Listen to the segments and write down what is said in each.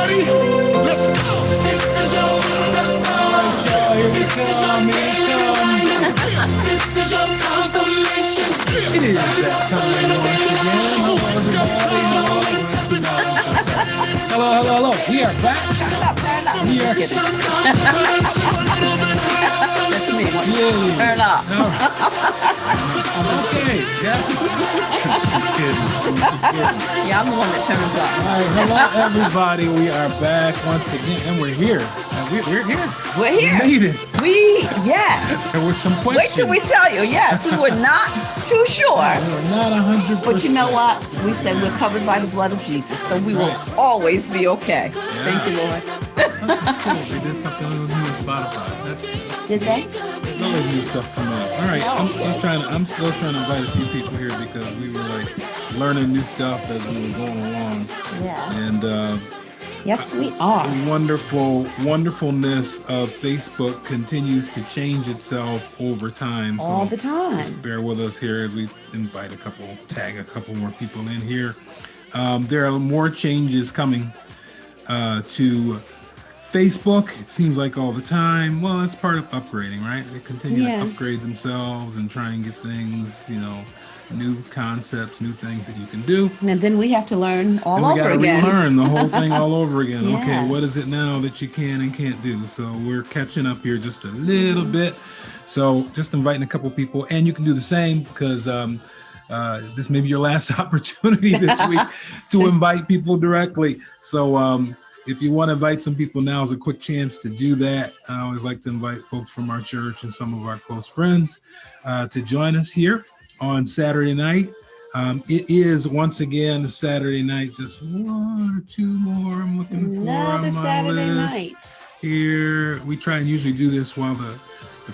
Ready? Let's go. This is your This is your confirmation. It is that Hello. We are back. We are That's me. Yeah. Turn off. Okay. Yeah, I'm the one that turns off. All right. Hello, everybody. We are back once again, and we're here. We're here. We're here. We made it. Yes. There were some questions. Wait till we tell you. Yes, we were not too sure. We were not 100%. But you know what? We said we're covered by the blood of Jesus, so we will always be okay. Yeah. Thank you, Lord. Cool. They did something new with Spotify. Did they? There's always new stuff coming up. All right, I'm still trying to invite a few people here because we were like learning new stuff as we were going along. Yeah. And yes, we are. the wonderfulness of Facebook continues to change itself over time. All So the time. just bear with us here as we tag a couple more people in here. There are more changes coming to Facebook. It seems like all the time. Well, it's part of upgrading, right? They continue to upgrade themselves and try and get things, new concepts, new things that you can do. And then we have to learn all over again. We got to relearn the whole thing all over again. Yes. Okay, what is it now that you can and can't do? So we're catching up here just a little bit. So just inviting a couple people, and you can do the same because this may be your last opportunity this week to invite people directly. So if you want to invite some people, now is a quick chance to do that. I always like to invite folks from our church and some of our close friends to join us here on Saturday night. It is once again a Saturday night, just one or two more I'm looking for on my Saturday list. night. Here, we try and usually do this while the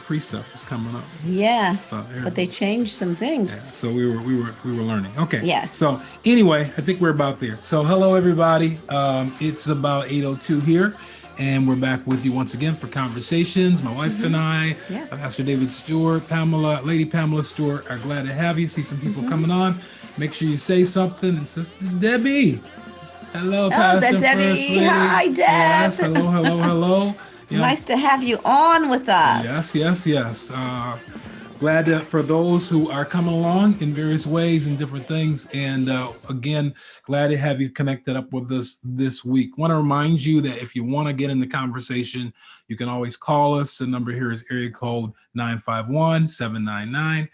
pre-stuff is coming up. Yeah, So but they changed some things. yeah, so we were learning. Okay. Yes. So anyway, I think we're about there. So hello everybody. It's about 8:02 here, and we're back with you once again for conversations. My wife and I, Yes. Pastor David Stewart, Lady Pamela Stewart, are glad to have you. See some people coming on. Make sure you say something. And Sister Debbie. Hello, Pastor. that Debbie. First Lady. Hi, Deb. Yes. Hello. Yeah. Nice to have you on with us. Yes. Glad that for those who are coming along in various ways and different things. And again, glad to have you connected up with us this week. Want to remind you that if you want to get in the conversation, you can always call us. The number here is area code 951-799-9032.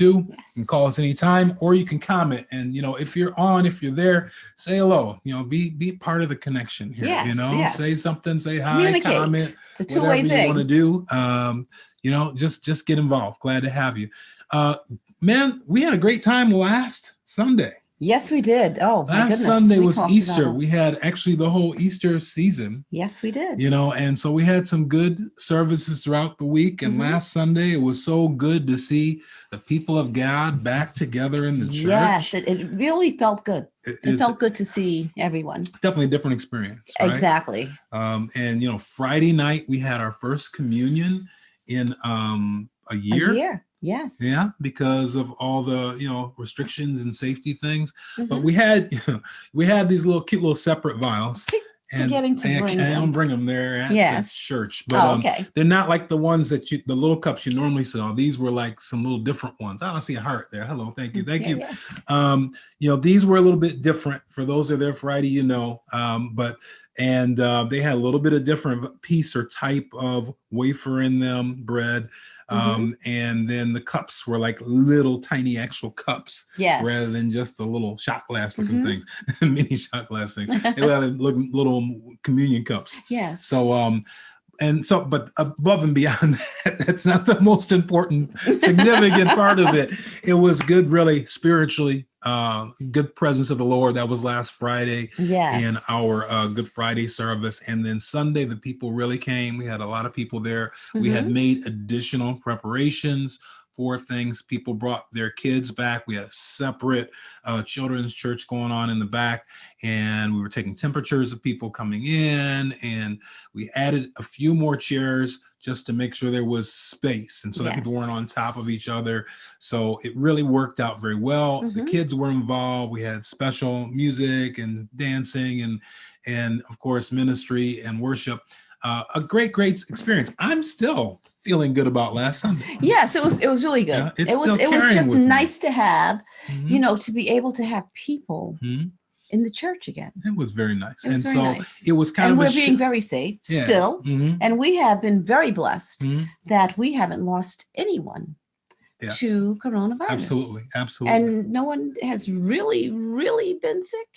You can call us anytime, or you can comment. And, if you're there, say hello, be part of the connection here, Yes. say something, say hi, Communicate. comment, It's a two-way whatever you thing. want to do. Just get involved. Glad to have you. Man, we had a great time last Sunday. Yes, we did. Oh, my goodness. Last Sunday We was talked Easter. about it. We had actually the whole Easter season, Yes, we did. and so we had some good services throughout the week. And last Sunday, it was so good to see the people of God back together in the church. Yes, it really felt good. It felt good to see everyone. It's definitely a different experience. Right? Exactly. And Friday night, we had our first communion in a year. A year. Yes. Yeah, because of all the restrictions and safety things. But we had these cute little separate vials. Forgetting to bring I them. don't bring them there at the church. But okay. They're not like the ones that the little cups you normally saw. These were like some little different ones. I see a heart there. Hello, thank you. Yeah. These were a little bit different for those that are there Friday, but they had a little bit of different piece or type of wafer in them, bread. And then the cups were like little tiny actual cups, rather than just the little shot glass looking things, mini shot glass things. They were like little communion cups. Yes. So, but above and beyond that, that's not the most important, significant part of it. It was good, really spiritually, good presence of the Lord. That was last Friday in our Good Friday service. And then Sunday, the people really came. We had a lot of people there. We had made additional preparations for things. People brought their kids back. We had a separate children's church going on in the back, and we were taking temperatures of people coming in, and we added a few more chairs just to make sure there was space and so that people weren't on top of each other. So it really worked out very well. The kids were involved. We had special music and dancing and of course, ministry and worship. A great experience. I'm still feeling good about last Sunday. Yes, it was really good. Yeah, it's It was still carrying just with me. nice to have, Mhm. to be able to have people Mhm. in the church again. It was very nice. It was And very so nice. it was kind And of a we're being very safe Yeah. still. Mhm. And we have been very blessed Mhm. that we haven't lost anyone Yes. to coronavirus. Absolutely. Absolutely. And no one has really, really been sick.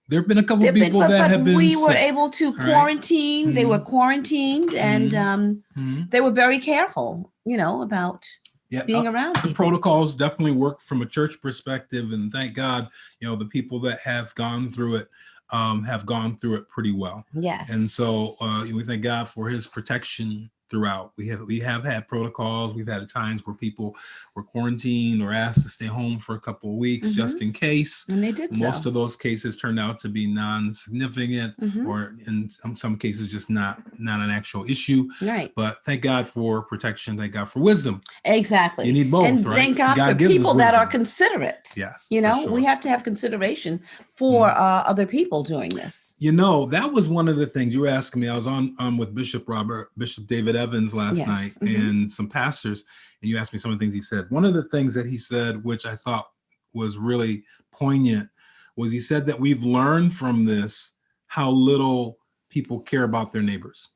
There have been a couple They've been, people but, that but have been we were sick. able to right? quarantine. They were Mhm. quarantined, and Mhm. they were very careful, about Yeah, being around the people. protocols definitely work from a church perspective, and thank God, the people that have gone through it pretty well. Yes. And so we thank God for His protection throughout. We have had protocols. We've had times where people were quarantined or asked to stay home for a couple of weeks just in case. And they did Most so. of those cases turned out to be non-significant, or in some cases just not an actual issue. Right. But thank God for protection. Thank God for wisdom. Exactly. You need both, and right? thank God, God for gives us people that are wisdom. considerate. Yes, You know, for we sure. have to have consideration for other people doing this. That was one of the things you were asking me. I was on with Bishop David Evans last Yes. night, and some pastors, and you asked me some of the things he said. One of the things that he said, which I thought was really poignant, was he said that we've learned from this how little people care about their neighbors,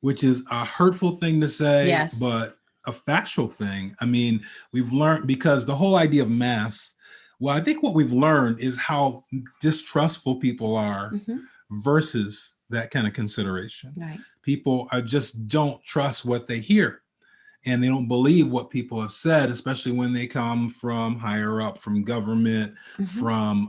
which is a hurtful thing to say, Yes. but a factual thing. I mean, we've learned, because the whole idea of mass, well, I think what we've learned is how distrustful people are versus that kind of consideration. Right. People just don't trust what they hear, and they don't believe what people have said, especially when they come from higher up, from government, from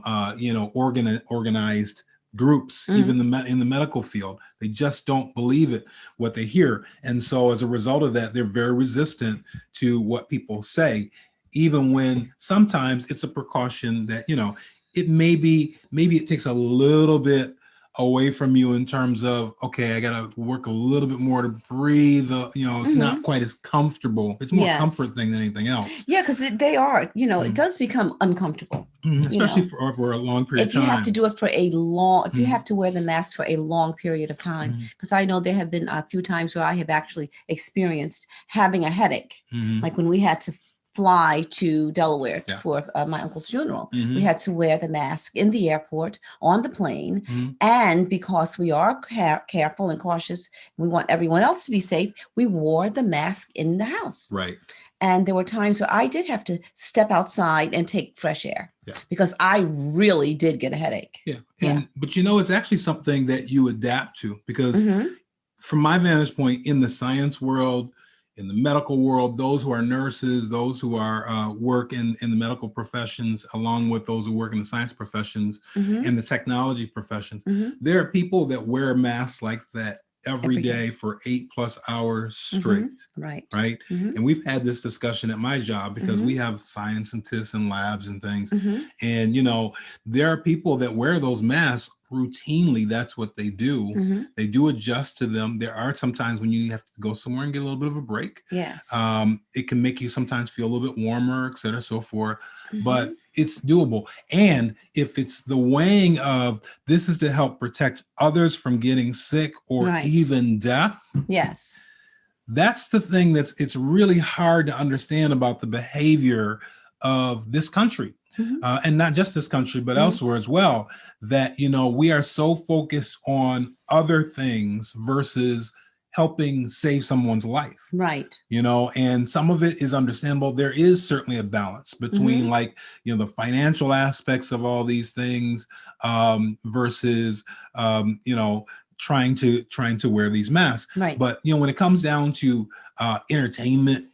organized groups, even in the medical field. They just don't believe it, what they hear. And so as a result of that, they're very resistant to what people say, even when sometimes it's a precaution that, it maybe it takes a little bit away from you in terms of, okay, I got to work a little bit more to breathe. It's not quite as comfortable. It's more comfort thing than anything else. Yeah, because they are, it does become uncomfortable. Especially for a long period of time. If you have to do it for if you have to wear the mask for a long period of time, because I know there have been a few times where I have actually experienced having a headache, like when we had to fly to Delaware for my uncle's funeral. We had to wear the mask in the airport, on the plane, and because we are careful and cautious, we want everyone else to be safe, we wore the mask in the house. Right. And there were times where I did have to step outside and take fresh air because I really did get a headache. Yeah. But it's actually something that you adapt to, because from my vantage point in the science world, in the medical world, those who are nurses, those who are work in the medical professions, along with those who work in the science professions and the technology professions, there are people that wear masks like that every day for 8+ hours straight. Right. And we've had this discussion at my job, because we have scientists and labs and things. And, there are people that wear those masks routinely. That's what they do. They do adjust to them. There are some times when you have to go somewhere and get a little bit of a break. Yes. It can make you sometimes feel a little bit warmer, et cetera, so forth. But it's doable. And if it's the weighing of, this is to help protect others from getting sick or even death. Yes. That's the thing it's really hard to understand about the behavior of this country. And not just this country, but elsewhere as well, that, we are so focused on other things versus helping save someone's life. Right. And some of it is understandable. There is certainly a balance between the financial aspects of all these things versus, trying to wear these masks. Right. But, when it comes down to entertainment,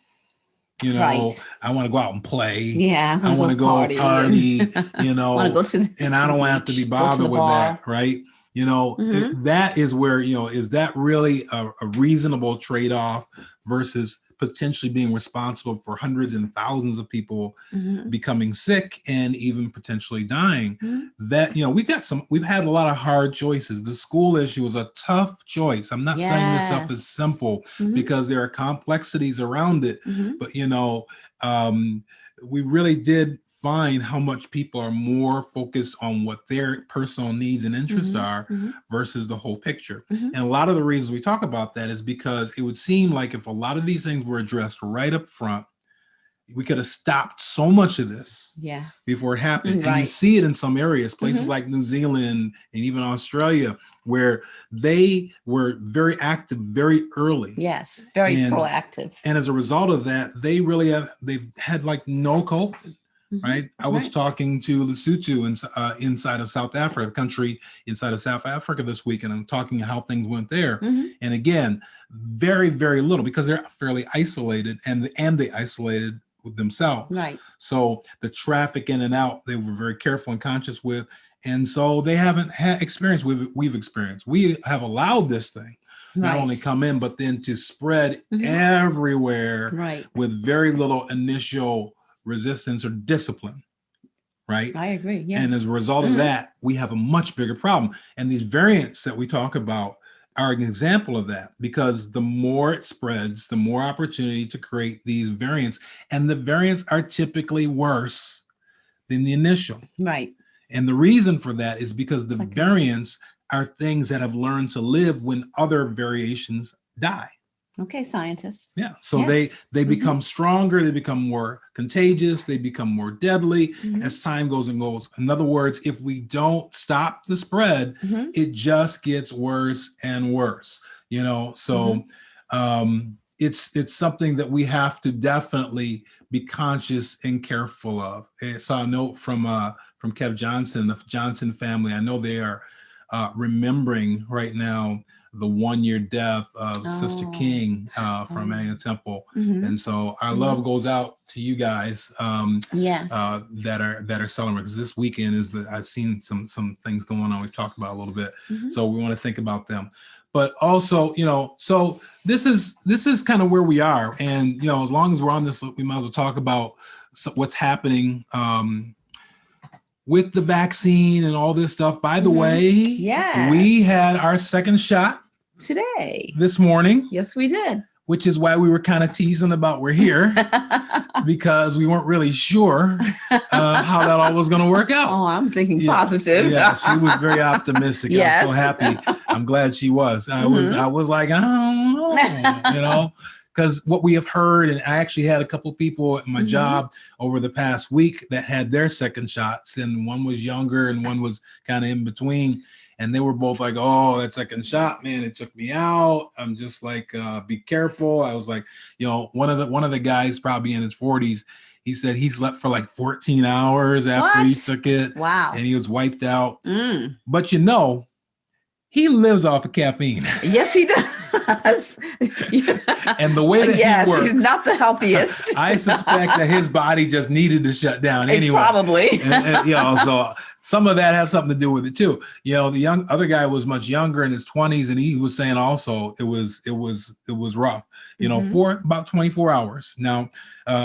I want to go out and play. Yeah. I want to go party. Want to go to and I don't want to have to be bothered with that. Right. That is where, is that really a reasonable trade-off versus potentially being responsible for hundreds and thousands of people becoming sick and even potentially dying? That, we've had a lot of hard choices. The school issue was a tough choice. I'm not saying this stuff is simple, because there are complexities around it, but we really did find how much people are more focused on what their personal needs and interests are versus the whole picture. And a lot of the reasons we talk about that is because it would seem like if a lot of these things were addressed right up front, we could have stopped so much of this before it happened. And you see it in some areas, places like New Zealand and even Australia, where they were very active very early. Yes, very proactive. And as a result of that, they've had like no COVID. Right. I was talking to Lesotho inside of South Africa, a country inside of South Africa this week, and I'm talking how things went there. And again, very, very little, because they're fairly isolated, and they isolated with themselves. Right. So the traffic in and out, they were very careful and conscious with. And so they haven't had experience we've experienced. We have allowed this thing not only come in, but then to spread everywhere with very little initial resistance or discipline. Right. I agree. Yes. And as a result of that, we have a much bigger problem. And these variants that we talk about are an example of that, because the more it spreads, the more opportunity to create these variants. And the variants are typically worse than the initial. Right. And the reason for that is because the variants are things that have learned to live when other variations die. Okay, scientists. Yeah. So they become stronger, they become more contagious, they become more deadly as time goes and goes. In other words, if we don't stop the spread, it just gets worse and worse. You know, so it's something that we have to definitely be conscious and careful of. I saw a note from Kev Johnson, the Johnson family. I know they are remembering right now the 1-year death of Sister King from Anna Temple. And so our love goes out to you guys that are celebrating, because this weekend is I've seen some things going on we've talked about a little bit. So we want to think about them. But also, you know, so this is kind of where we are. And, you know, as long as we're on this, we might as well talk about what's happening with the vaccine and all this stuff. By the way, we had our second shot today, this morning. Yes, we did. Which is why we were kind of teasing about we're here, because we weren't really sure how that all was going to work out. Oh, I'm thinking positive. Yeah, she was very optimistic. I'm so happy. I'm glad she was. I was like, I don't know, you know. Because what we have heard, and I actually had a couple people at my job over the past week that had their second shots, and one was younger and one was kind of in between. And they were both like, oh, that second shot, man, it took me out. I'm just like, be careful. I was like, you know, one of the guys probably in his 40s, he said he slept for like 14 hours after he took it. Wow. And he was wiped out. But you know, he lives off of caffeine. Yes, he does. And the way that he works, he's not the healthiest. I suspect that his body just needed to shut down anyway. Probably. And, you know, so some of that has something to do with it too. You know, the other guy was much younger, in his 20s, and he was saying also it was rough. You know, for about 24 hours. Now,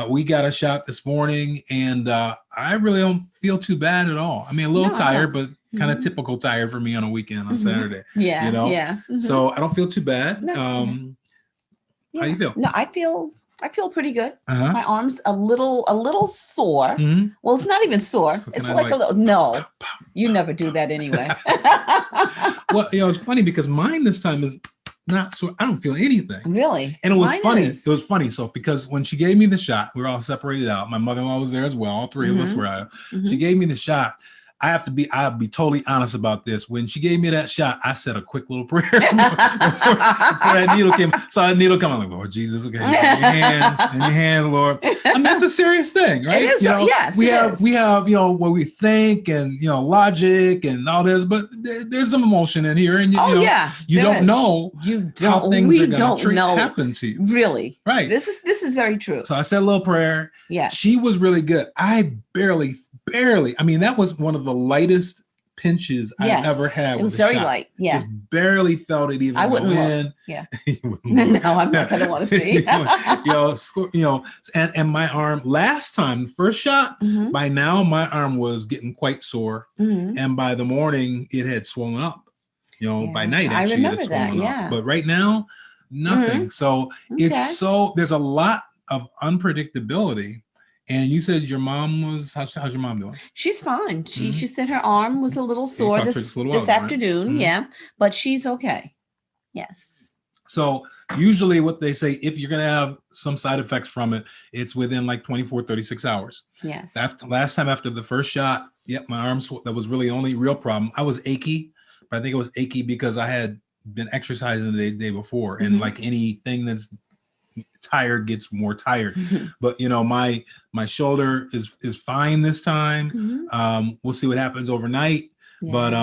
we got a shot this morning, and I really don't feel too bad at all. I mean, a little tired, but kind of typical tired for me on a weekend on Saturday. Yeah, you know. So I don't feel too bad. How you feel? No, I feel pretty good. My arm's a little sore. Well, it's not even sore. So it's like a little. No, you never do that anyway. Well, you know, it's funny because mine this time is not so. I don't feel anything. Really? And it was funny. It was funny. So because when she gave me the shot, we were all separated out. My mother-in-law was there as well. All three of us were out. She gave me the shot. I'll be totally honest about this. When she gave me that shot, I said a quick little prayer before that needle came. Saw that needle come. I'm like, Lord Jesus, okay, in your hands, Lord. I mean, it's a serious thing, right? It is. You know, yes, we have, you know, what we think and, you know, logic and all this, but there's some emotion in here, and you know, you don't know how things are going to happen to you. Really, right? This is very true. So I said a little prayer. Yes, she was really good. I barely. I mean, that was one of the lightest pinches I've ever had. It was very light. Yeah, just barely felt it even. I wouldn't look. Yeah. No, I'm not gonna want to see. you know, and my arm last time, the first shot. By now, my arm was getting quite sore, and by the morning, it had swollen up. You know, by night actually, it had swollen up. But right now, nothing. So it's there's a lot of unpredictability And you said your mom was, how's your mom doing? She's fine. She Mhm. she said her arm was a little sore talked to her just a little this while ago, right? afternoon. Mhm. Yeah, but she's okay. Yes. So usually what they say, if you're going to have some side effects from it, it's within like 24, 36 hours. Yes. Last time after the first shot, yep, my arms, that was really the only real problem. I was achy, but I think it was achy because I had been exercising the day before. And like anything that's tired gets more tired. But my shoulder is fine this time. We'll see what happens overnight. Yes. But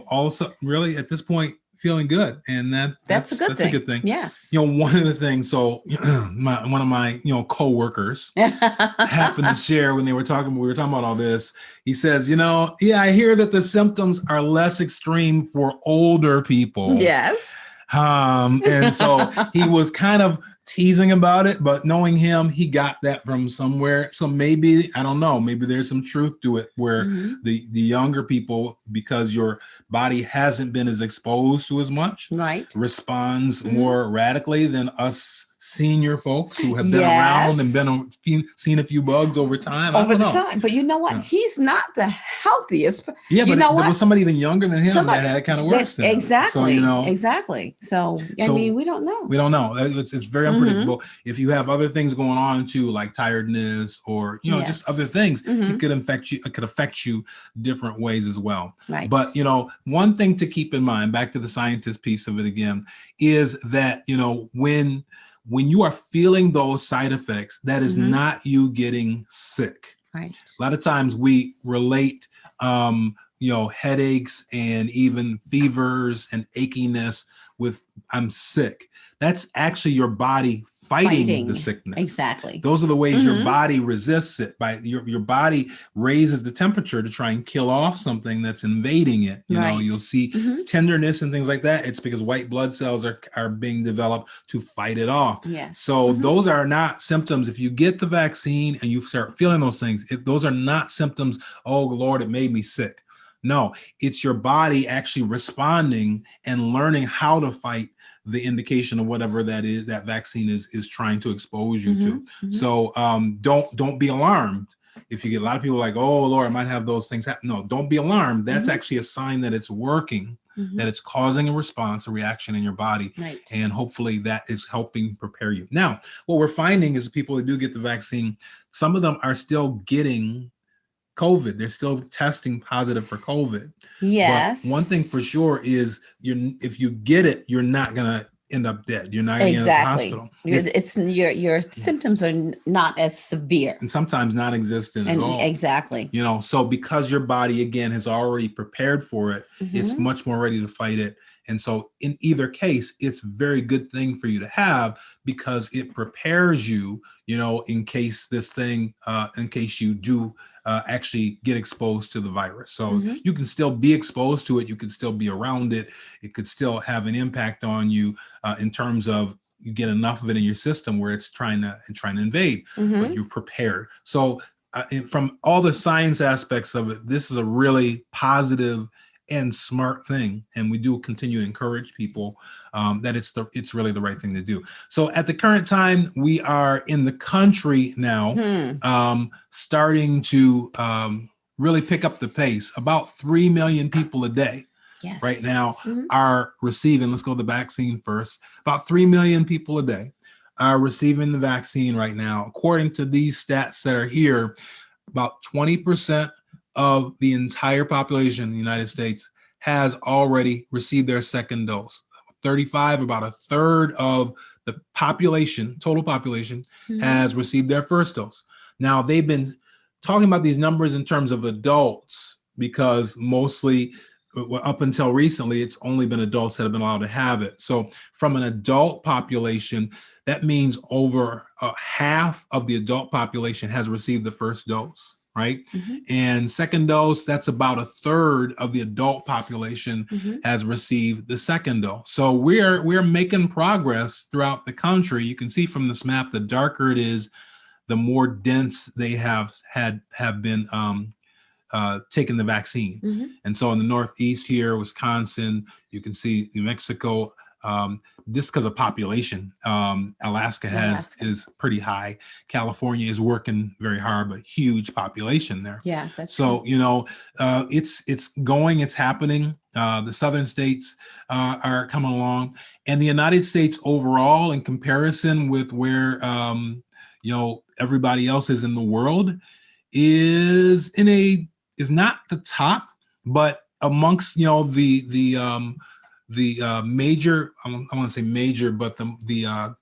also really at this point feeling good, and that's a good thing. Yes. One of the things. So one of my co-workers happened to share when we were talking about all this. He says, yeah, I hear that the symptoms are less extreme for older people. Yes. And so he was kind of teasing about it, but knowing him, he got that from somewhere. So maybe, I don't know, maybe there's some truth to it where the younger people, because your body hasn't been as exposed to as much, right, responds more radically than us senior folks who have been around and seen a few bugs over time. Over the time. But you know what? Yeah. He's not the healthiest. Yeah, but there was somebody even younger than him that had kind of worse than exactly. Him. So, exactly. So, I mean, we don't know. We don't know. It's very unpredictable. If you have other things going on too, like tiredness or, just other things, it could affect you different ways as well. Right. But, one thing to keep in mind, back to the scientist piece of it again, is that, when you are feeling those side effects, that is not you getting sick. Right. A lot of times we relate, headaches and even fevers and achiness with I'm sick. That's actually your body fighting the sickness. Exactly. Those are the ways your body resists it. By your body raises the temperature to try and kill off something that's invading it. You'll see tenderness and things like that. It's because white blood cells are being developed to fight it off. Yes. So those are not symptoms. If you get the vaccine and you start feeling those things, those are not symptoms. Oh Lord, it made me sick. No, it's your body actually responding and learning how to fight the indication of whatever that is, that vaccine is trying to expose you to. So don't be alarmed. If you get a lot of people like, oh Lord, I might have those things happen. No, don't be alarmed. That's actually a sign that it's working, that it's causing a response, a reaction in your body. Right. And hopefully that is helping prepare you. Now, what we're finding is people that do get the vaccine, some of them are still getting COVID. They're still testing positive for COVID. Yes. But one thing for sure is if you get it, you're not going to end up dead. You're not going to end up in the hospital. It's your symptoms are not as severe. And sometimes non-existent at all. Exactly. So because your body, again, has already prepared for it, it's much more ready to fight it. And so in either case, it's a very good thing for you to have because it prepares you, in case in case you do actually get exposed to the virus. So you can still be exposed to it. You can still be around it. It could still have an impact on you in terms of you get enough of it in your system where it's trying to invade, but you're prepared. So from all the science aspects of it, this is a really positive and smart thing, and we do continue to encourage people that it's really the right thing to do. So at the current time, we are in the country now starting to really pick up the pace. About 3 million people a day right now are receiving, let's go to the vaccine first, about 3 million people a day are receiving the vaccine right now. According to these stats that are here, about 20% of the entire population in the United States has already received their second dose. 35, about a third of the population, total population, has received their first dose. Now, they've been talking about these numbers in terms of adults because mostly up until recently, it's only been adults that have been allowed to have it. So from an adult population, that means over half of the adult population has received the first dose. Right. And second dose, that's about a third of the adult population has received the second dose. So we're making progress throughout the country. You can see from this map, the darker it is, the more dense they have been taking the vaccine. And so in the Northeast here, Wisconsin, you can see New Mexico, This because of population. Alaska is pretty high. California is working very hard, but huge population there. Yes, that's so true. It's happening. The southern states are coming along, and the United States overall, in comparison with where everybody else is in the world, is not the top, but amongst the major, I want to say major, but the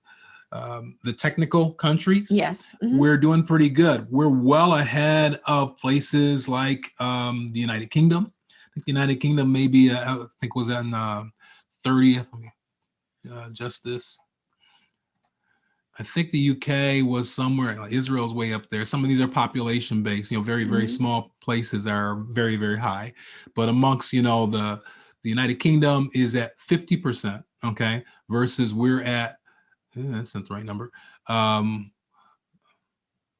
technical countries. Yes. We're doing pretty good. We're well ahead of places like the United Kingdom. I think the United Kingdom maybe I think was in 30th. Just this. I think the UK was somewhere. Israel's way up there. Some of these are population based. Very very small places are very very high, but amongst the United Kingdom is at 50%. Okay, versus we're at that's not the right number.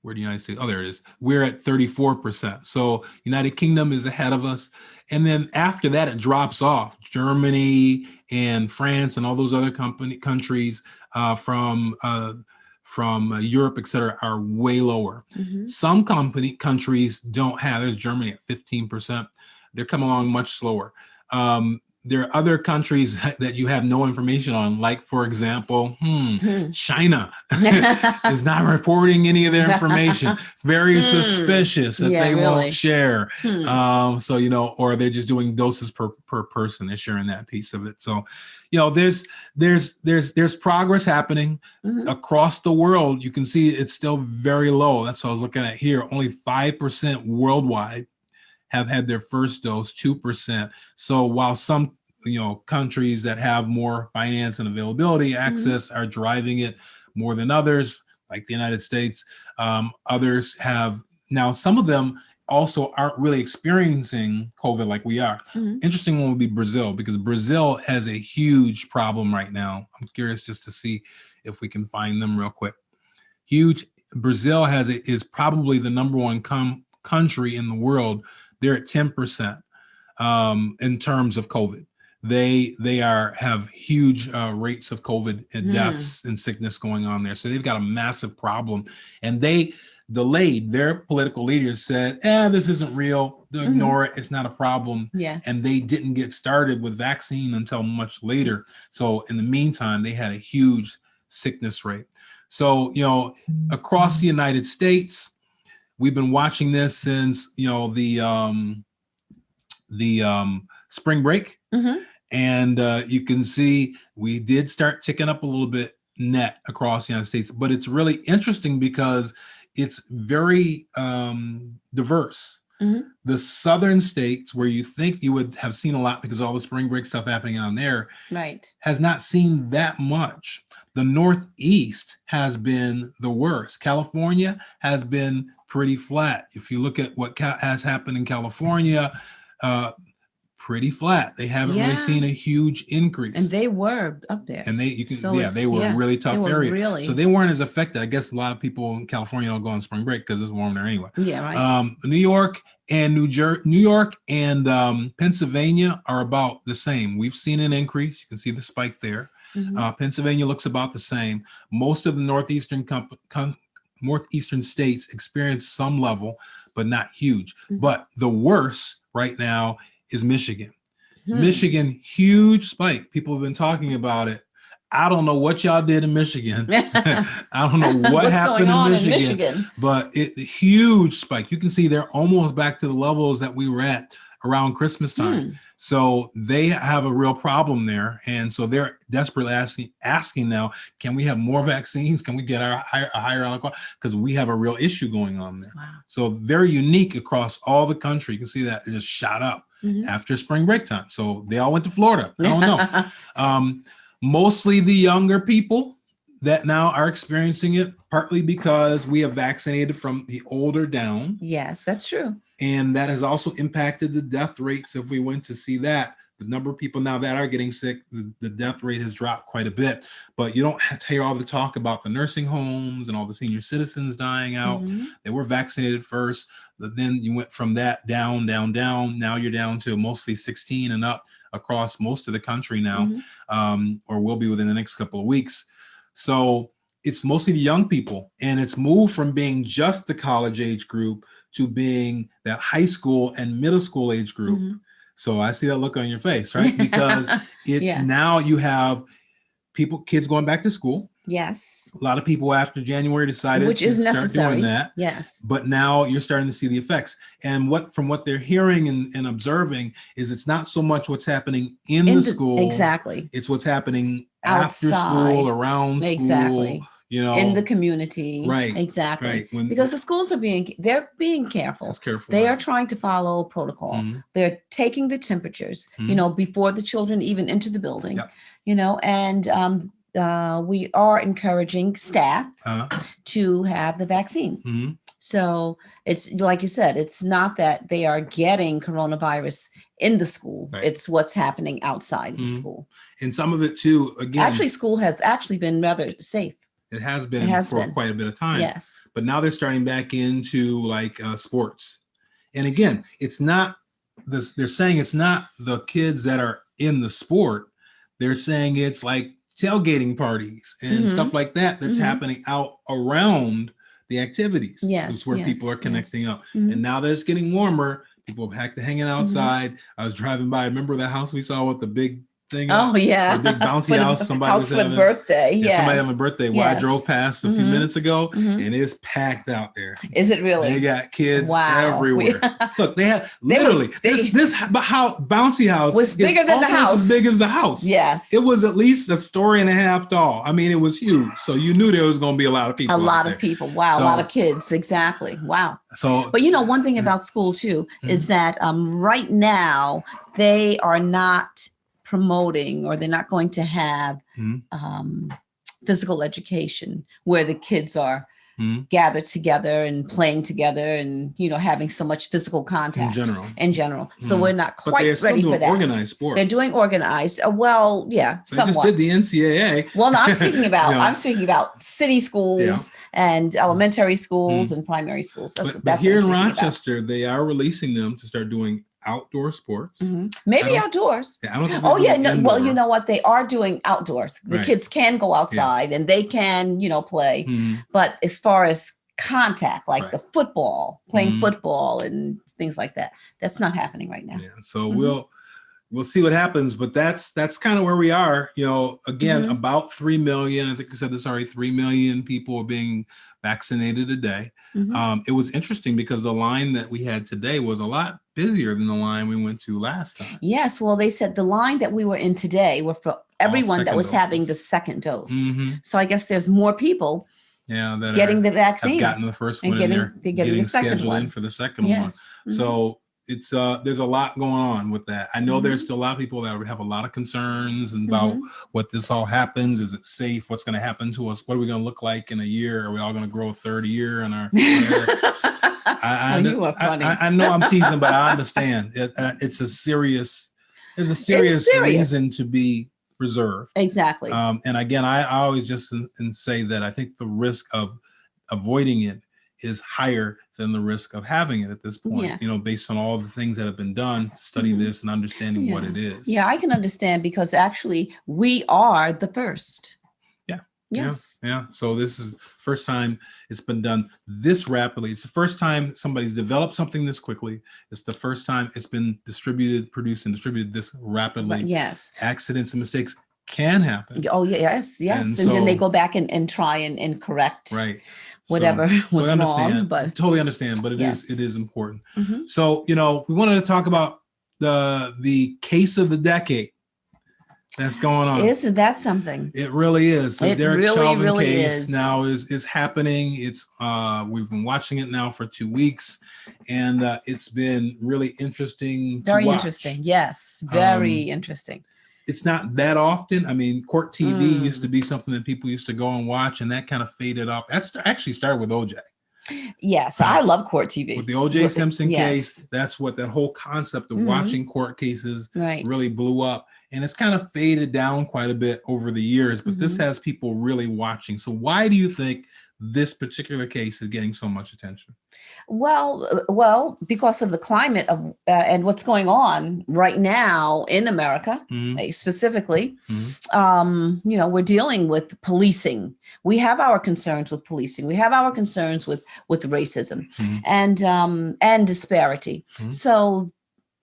Where the United States? Oh, there it is. We're at 34%. So United Kingdom is ahead of us, and then after that it drops off. Germany and France and all those other countries from Europe, etc., are way lower. Some countries don't have. There's Germany at 15%. They're coming along much slower. There are other countries that you have no information on, like, for example, China is not reporting any of their information. Very suspicious that they won't share. Or they're just doing doses per person. They're sharing that piece of it. So, there's progress happening across the world. You can see it's still very low. That's what I was looking at here. Only 5% worldwide have had their first dose, 2%. So while some countries that have more finance and availability access are driving it more than others, like the United States, others have. Now, some of them also aren't really experiencing COVID like we are. Interesting one would be Brazil, because Brazil has a huge problem right now. I'm curious just to see if we can find them real quick. Huge. Brazil is probably the number one country in the world. They're at 10% in terms of COVID. They have huge rates of COVID and deaths and sickness going on there. So they've got a massive problem, and they delayed. Their political leaders said, this isn't real. Ignore it. It's not a problem. Yeah. And they didn't get started with vaccine until much later. So in the meantime, they had a huge sickness rate. So, across the United States, we've been watching this since the spring break, and you can see we did start ticking up a little bit net across the United States. But it's really interesting because it's very diverse. The southern states, where you think you would have seen a lot because of all the spring break stuff happening on there, has not seen that much. The Northeast has been the worst. California has been pretty flat. If you look at what has happened in California, pretty flat. They haven't really seen a huge increase. And they were up there. And they were a really tough area. So they weren't as affected. I guess a lot of people in California don't go on spring break because it's warm there anyway. Yeah, right. New York and Pennsylvania are about the same. We've seen an increase. You can see the spike there. Pennsylvania looks about the same. Most of the northeastern states experience some level, but not huge. But the worst right now is Michigan. Michigan, huge spike. People have been talking about it. I don't know what y'all did in Michigan. I don't know what happened in Michigan, but huge spike. You can see they're almost back to the levels that we were at around Christmas time. So they have a real problem there. And so they're desperately asking now, can we have more vaccines? Can we get a higher alcohol? Because we have a real issue going on there. Wow. So very unique across all the country. You can see that it just shot up after spring break time. So they all went to Florida. I don't know. Mostly the younger people that now are experiencing it, partly because we have vaccinated from the older down. Yes, that's true. And that has also impacted the death rates. If we went to see that, the number of people now that are getting sick, the death rate has dropped quite a bit. But you don't have to hear all the talk about the nursing homes and all the senior citizens dying out. They were vaccinated first, but then you went from that down. Now you're down to mostly 16 and up across most of the country now, or will be within the next couple of weeks. So it's mostly the young people, and it's moved from being just the college age group to being that high school and middle school age group. So I see that look on your face, right? Because now you have kids going back to school. Yes. A lot of people after January decided Which is start necessary. doing that. Yes. But now you're starting to see the effects. And from what they're hearing and observing is it's not so much what's happening in the school. Exactly. It's what's happening Outside. after school, around school. Exactly. In the community. Right. Exactly. Right. Because the schools are they're being careful. They are trying to follow protocol. They're taking the temperatures, before the children even enter the building, and we are encouraging staff to have the vaccine. So it's like you said, it's not that they are getting coronavirus in the school. Right. It's what's happening outside the school. And some of it too, again. Actually, school has actually been rather safe. It has been for quite a bit of time. Yes. But now they're starting back into like sports. And again, it's not this, they're saying it's not the kids that are in the sport. They're saying it's like tailgating parties and stuff like that that's happening out around the activities. Yes. It's where people are connecting up. And now that it's getting warmer, people are back to hanging outside. I was driving by. Remember that house we saw with the big thing? Oh, yeah. The big bouncy house. Somebody was having a birthday. Yeah, somebody having a birthday. Well, I drove past a few minutes ago and it's packed out there. Is it really? They got kids everywhere. Look, they had literally this bouncy house was bigger than the house. As big as the house. Yes. It was at least a story and a half tall. I mean, it was huge. So you knew there was going to be a lot of people. A lot of people. Wow. So, a lot of kids. Exactly. Wow. So, but one thing about school too is that right now they are not promoting, or they're not going to have physical education where the kids are gathered together and playing together and having so much physical contact in general. So we're not quite ready for that. Organized sports. They're doing organized. Well, yeah, they somewhat. just did the NCAA. Well, no, I'm speaking about I'm speaking about city schools and elementary schools and primary schools. But here in Rochester, they are releasing them to start doing outdoor sports. Maybe outdoors. I don't think well, you know what? They are doing outdoors. The kids can go outside and they can, play. But as far as contact, like the football, playing football and things like that, that's not happening right now. Yeah. So we'll see what happens, but that's kind of where we are. Again, about 3 million. I think I said this already. 3 million people are being vaccinated a day. It was interesting because the line that we had today was a lot busier than the line we went to last time. Yes, well, they said the line that we were in today were for everyone that was having the second dose. So I guess there's more people that getting the vaccine, have gotten the first one, and they're getting the second scheduled one in for the second one. So it's there's a lot going on with that. I know there's still a lot of people that have a lot of concerns about what this all happens. Is it safe? What's going to happen to us? What are we going to look like in a year? Are we all going to grow a third year in our I know I'm teasing, but I understand it's a serious reason to be reserved. Exactly. And again, I always just say that I think the risk of avoiding it is higher than the risk of having it at this point, based on all the things that have been done to study this and understanding what it is. Yeah, I can understand because actually we are the first. Yes. Yeah. So this is the first time it's been done this rapidly. It's the first time somebody's developed something this quickly. It's the first time it's been produced and distributed this rapidly. Right. Yes. Accidents and mistakes can happen. Oh, yes. And then they go back and try and correct whatever was wrong. But totally understand, but it is important. So, we wanted to talk about the case of the decade that's going on. Isn't that something? It really is. The Derek Chauvin case is. now is happening. It's we've been watching it now for 2 weeks, and it's been really interesting. Very to watch. interesting. Yes, very interesting. It's not that often. I mean, court TV used to be something that people used to go and watch, and that kind of faded off. That's actually started with OJ. Yes, I love court TV. With the O.J. Simpson case, Yes. that's what that whole concept of Mhm. watching court cases Right. really blew up. And it's kind of faded down quite a bit over the years, but this Mhm. has people really watching. So why do you think this particular case is getting so much attention? Well, because of the climate of and what's going on right now in America, Mhm. specifically. Mhm. We're dealing with policing. We have our concerns with policing. We have our concerns with racism Mhm. and disparity. Mhm. So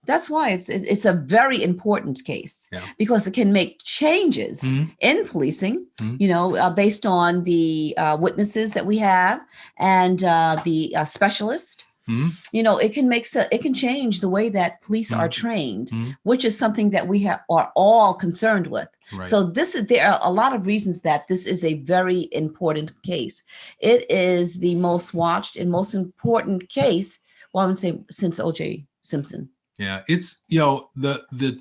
that's why it's a very important case, Yeah. because it can make changes Mhm. in policing, Mhm. based on the witnesses that we have and the specialist. Mhm. It can change the way that police are Mhm. trained, Mhm. which is something that we are all concerned with. Right. So there are a lot of reasons that this is a very important case. It is the most watched and most important case, well, I would say, since O.J. Simpson. Yeah, it's the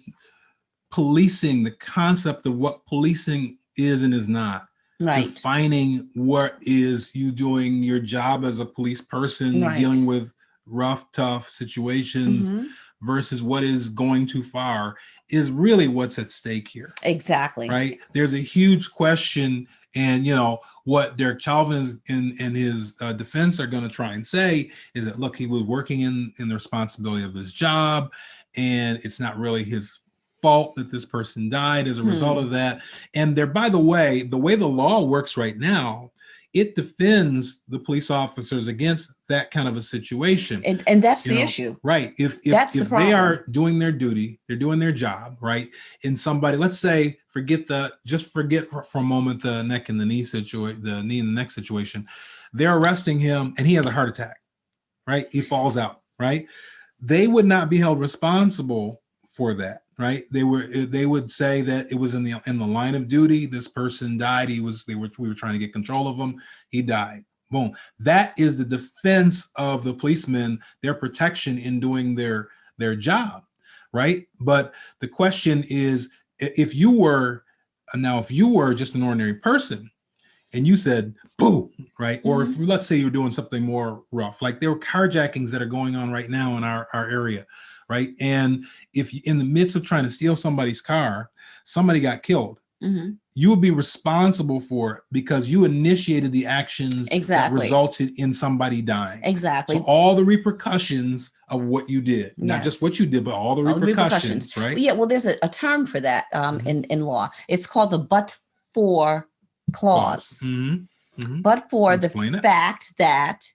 policing, the concept of what policing is and is not, Right. defining what is you doing your job as a police person, Right. dealing with rough, tough situations Mhm. versus what is going too far is really what's at stake here. Exactly. Right? There's a huge question, and what Derek Chauvin and his defense are going to try and say is that, look, he was working in the responsibility of his job, and it's not really his fault that this person died as a result of that. And there, by the way the law works right now, it defends the police officers against that kind of a situation. And that's the issue. Right. If That's the they problem. are doing their duty, they're doing their job, right? And somebody, let's say, forget for a moment the neck and the knee situation, the knee and the neck situation. They're arresting him and he has a heart attack, right? He falls out, right? They would not be held responsible for that, right? They would say that it was in the line of duty. This person died. We were trying to get control of him. He died. Boom. That is the defense of the policemen, their protection in doing their job, right? But the question is, if you were just an ordinary person and you said boom, right? Or if, let's say, you're doing something more rough, like there were carjackings that are going on right now in our area, right? And if in the midst of trying to steal somebody's car, somebody got killed, you would be responsible for it because you initiated the actions that resulted in somebody dying. Exactly. So all the repercussions of what you did, not just what you did, but all the repercussions, right? Yeah, well, there's a term for that in law. It's called the but-for clause. But for the fact that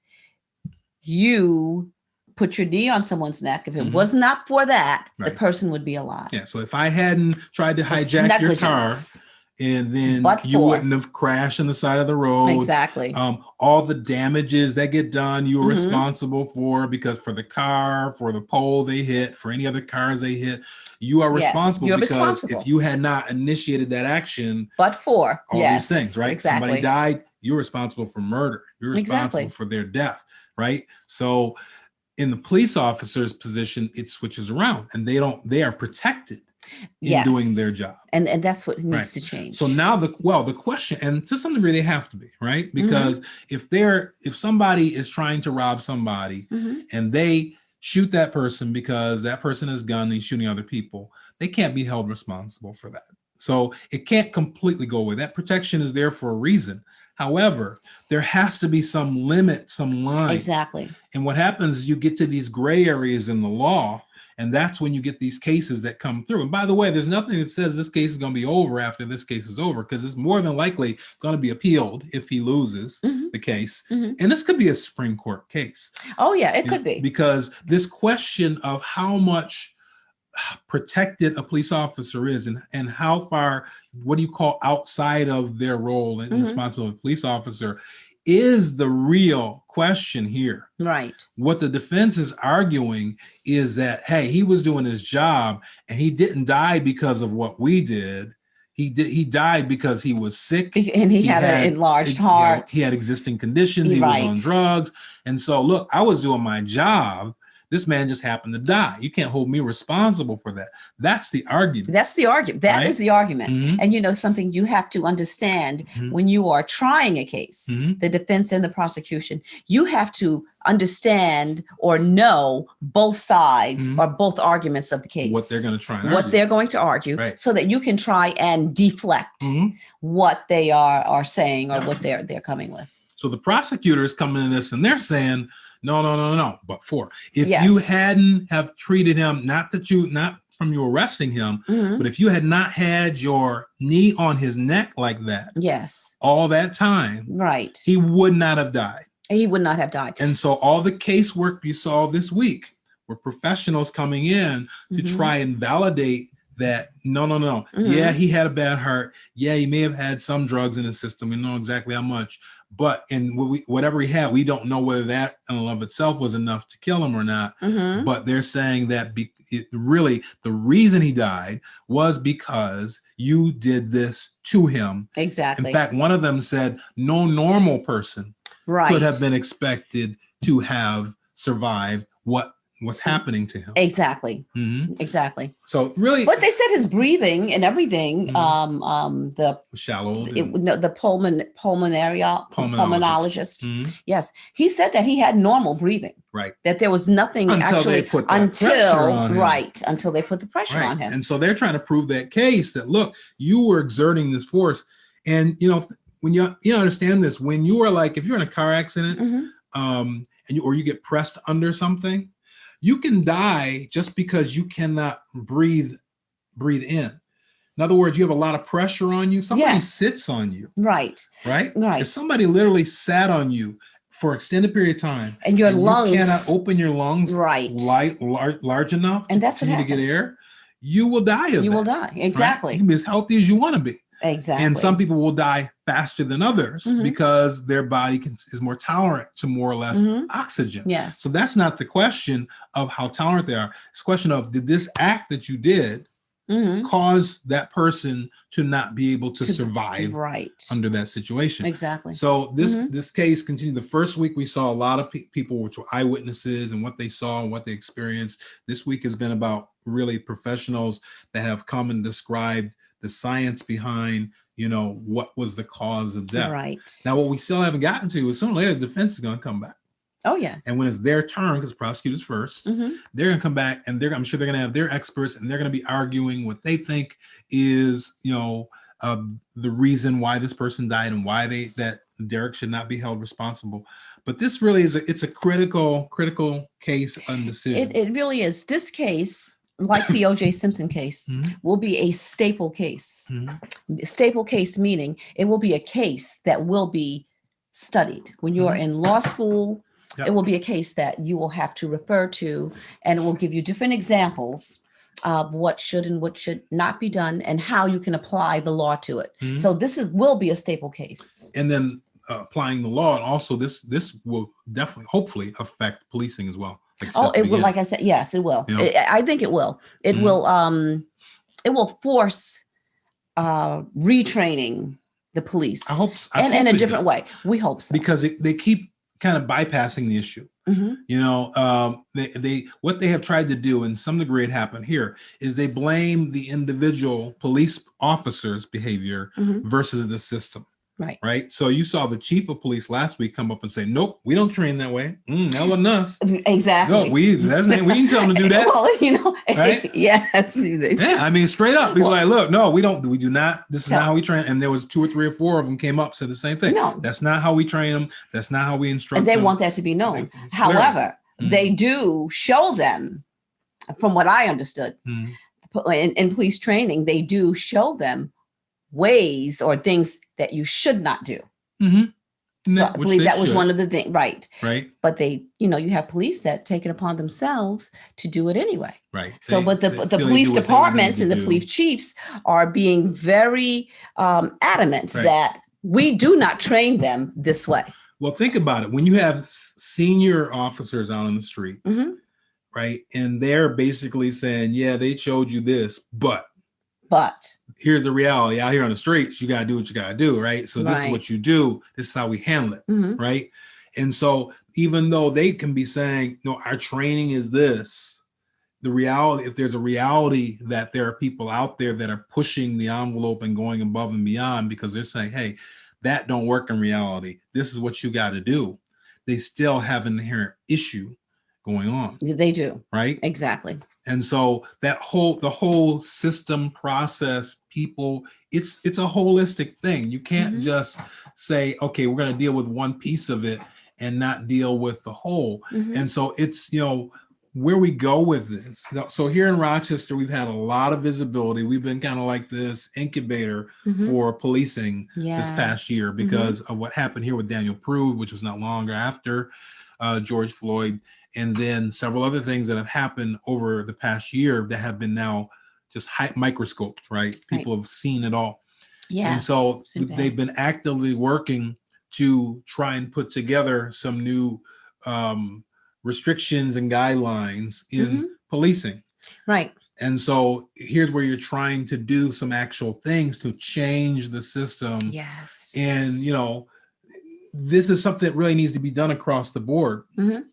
you put your knee on someone's neck, if it was not for that, the person would be alive. Yeah. So if I hadn't tried to hijack your car, and then you wouldn't have crashed on the side of the road. Exactly. All the damages that get done, you were responsible for, because for the car, for the pole they hit, for any other cars they hit, you are responsible. You're because responsible. if you had not initiated that action, but for all these things, right? Exactly. Somebody died, you're responsible for murder. You're responsible for their death, right? So in the police officer's position, it switches around, and they are protected in doing their job. And that's what needs to change. So now the question, and to some degree they have to be, right? Because if somebody is trying to rob somebody and they shoot that person because that person has a gun and he's shooting other people, they can't be held responsible for that. So it can't completely go away. That protection is there for a reason. However, there has to be some limit, some line. Exactly. And what happens is you get to these gray areas in the law, and that's when you get these cases that come through. And by the way, there's nothing that says this case is going to be over after this case is over, because it's more than likely going to be appealed if he loses the case. And this could be a Supreme Court case. Oh, yeah, it could be. Because this question of how much protected a police officer is and how far, what do you call outside of their role and responsibility of a police officer, is the real question here. Right. What the defense is arguing is that, hey, he was doing his job and he didn't die because of what we did. He died because he was sick and he had an enlarged heart. He had existing conditions. He was on drugs. And so, look, I was doing my job This man just happened to die. You can't hold me responsible for that. That's the argument. That's the argument. That Right? is the argument. Mhm. And you know something you have to understand Mhm. when you are trying a case, Mhm. the defense and the prosecution, you have to understand or know both sides Mhm. or both arguments of the case. What they're going to try and what argue. they're going to argue, Right. so that you can try and deflect Mhm. what they are saying or what they're coming with. So the prosecutor is coming in this and they're saying, no. But if Yes. you hadn't have treated him, not from you arresting him, Mhm. but if you had not had your knee on his neck like that, Yes. all that time, Right. he would not have died. He would not have died. And so all the casework you saw this week were professionals coming in to Mhm. try and validate that no. Mhm. Yeah, he had a bad heart. Yeah, he may have had some drugs in his system. We know exactly how much. But whatever he had, we don't know whether that in and of itself was enough to kill him or not. Mhm. But they're saying that really the reason he died was because you did this to him. Exactly. In fact, one of them said no normal person Right. could have been expected to have survived what was happening to him. Exactly. Mhm. Exactly. So really, But they said his breathing and everything, Mhm. the shallowed. the pulmonologist. Mhm. Yes, he said that he had normal breathing. Right. That there was nothing Until actually they put that pressure on him. until they put the pressure on him. And so they're trying to prove that case that look, you were exerting this force, and when you understand this, when you are like, if you're in a car accident, Mhm. and you get pressed under something, you can die just because you cannot breathe in. In other words, you have a lot of pressure on you. Somebody Yes. sits on you, Right. right? Right. If somebody literally sat on you for an extended period of time, And your lungs you cannot open your lungs right large enough and to that's what continue to get happened. air, you will die of You that, will die. right? Exactly. You can be as healthy as you want to be. Exactly. And some people will die faster than others Mhm. because their body is more tolerant to more or less Mhm. oxygen. Yes. So that's not the question of how tolerant they are. It's a question of, did this act that you did Mhm. cause that person to not be able to survive right under that situation? Exactly. So Mhm. this case continued. The first week we saw a lot of people which were eyewitnesses and what they saw and what they experienced. This week has been about really professionals that have come and described the science behind what was the cause of death. Right. Now what we still haven't gotten to is sooner or later the defense is going to come back. Oh yes. And when it's their turn, because prosecutors first, Mhm. they're going to come back and I'm sure they're going to have their experts and they're going to be arguing what they think is, the reason why this person died and why that Derek should not be held responsible. But this really it's a critical case and decision. It really is. This case, like the O.J. Simpson case, Mhm. will be a staple case. Mhm. Staple case meaning it will be a case that will be studied when you are in law school. Yep. It will be a case that you will have to refer to, and it will give you different examples of what should and what should not be done and how you can apply the law to it. Mhm. So this will be a staple case. And then applying the law, and also this will definitely, hopefully, affect policing as well. It will. Like I said, yes, it will. I think it will. It will. It will force retraining the police. I hope in a it different does. way. We hope so. Because they keep kind of bypassing the issue. Mhm. They what they have tried to do, in some degree it happened here, is they blame the individual police officers' behavior Mhm. versus the system. Right. So you saw the chief of police last week come up and say, nope, we don't train that way. That wasn't us. Exactly. No, we didn't tell them to do that. Well, right? Yes. Yeah, I mean, straight up. He's like, look, no, we do not. This is not how we train. And there was 2 or 3 or 4 of them came up, said the same thing. No. That's not how we train them. That's not how we instruct And they them. want that to be known. However, they do show them, from what I understood, in police training, they do show them ways or things that you should not do. So I believe that was one of the things, right? But they, you have police that take it upon themselves to do it anyway. Right. So, but the police departments and the police chiefs are being very adamant that we do not train them this way. Well, think about it. When you have senior officers out on the street, right, and they're basically saying, yeah, they showed you this, but here's the reality out here on the streets. You got to do what you got to do, right? So this is what you do. This is how we handle it, right? And so even though they can be saying, no, our training is this, the reality, if there's a reality that there are people out there that are pushing the envelope and going above and beyond because they're saying, hey, that don't work in reality. This is what you got to do. They still have an inherent issue going on. They do. Right? Exactly. And so the whole system, process, people, it's a holistic thing. You can't just say, okay, we're going to deal with one piece of it and not deal with the whole. And so it's, where we go with this. So here in Rochester, we've had a lot of visibility. We've been kind of like this incubator for policing this past year because of what happened here with Daniel Prude, which was not long after George Floyd. And then several other things that have happened over the past year that have been now just microscoped, right? People have seen it all. Yes, and so they've been actively working to try and put together some new restrictions and guidelines in policing. Right. And so here's where you're trying to do some actual things to change the system. Yes. And, this is something that really needs to be done across the board.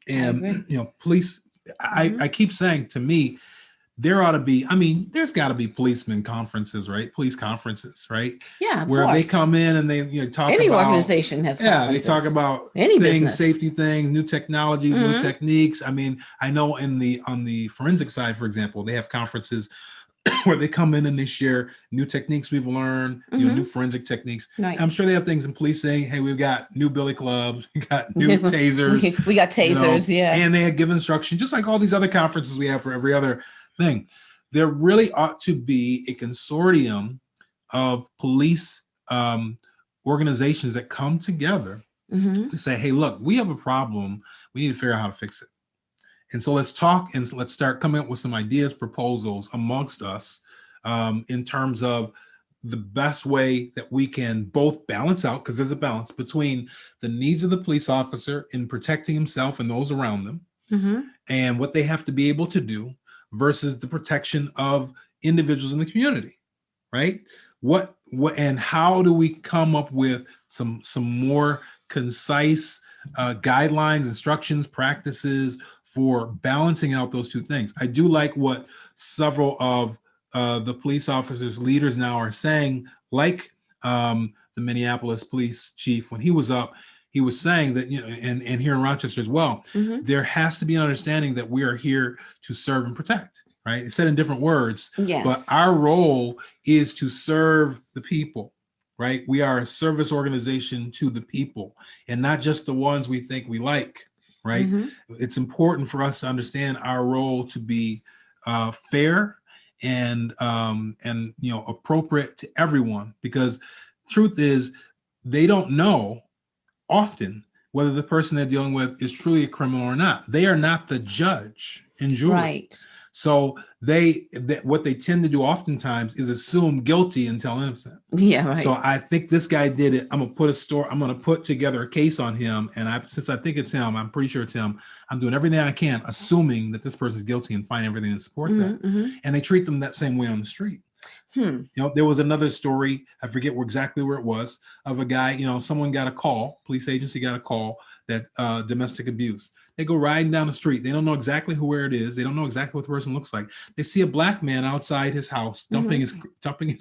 And, police, I keep saying, to me, there ought to be, there's got to be policeman conferences, right? Police conferences, right? Yeah, where course. they come in and they talk any about, organization has they talk about any things, business. safety things, new technologies, new techniques. I know on the forensic side, for example, they have conferences where they come in and they share new techniques we've learned, new forensic techniques. Right. I'm sure they have things in policing. Hey, we've got new billy clubs, we got new tasers. we got tasers, and they give instruction, just like all these other conferences we have for every other thing. There really ought to be a consortium of police organizations that come together to say, hey, look, we have a problem. We need to figure out how to fix it. And so let's talk and let's start coming up with some ideas, proposals amongst us in terms of the best way that we can both balance out, because there's a balance between the needs of the police officer in protecting himself and those around them and what they have to be able to do versus the protection of individuals in the community, right? What and how do we come up with some more concise guidelines, instructions, practices for balancing out those two things? I do like what several of the police officers, leaders now are saying, like the Minneapolis police chief, when he was up, he was saying that, and here in Rochester as well, there has to be an understanding that we are here to serve and protect, right? It's said in different words, but our role is to serve the people, right? We are a service organization to the people and not just the ones we think we like, right? It's important for us to understand our role to be fair and appropriate to everyone, because truth is they don't know often whether the person they're dealing with is truly a criminal or not. They are not the judge and jury. Right. So what they tend to do oftentimes is assume guilty until innocent. Yeah, right. So I think this guy did it. I'm gonna put together a case on him, and since I think it's him, I'm pretty sure it's him. I'm doing everything I can, assuming that this person's guilty, and find everything to support that. And they treat them that same way on the street. There was another story, I forget exactly where it was, of a guy, someone got a call, police agency got a call that domestic abuse. They go riding down the street. They don't know exactly where it is. They don't know exactly what the person looks like. They see a black man outside his house dumping his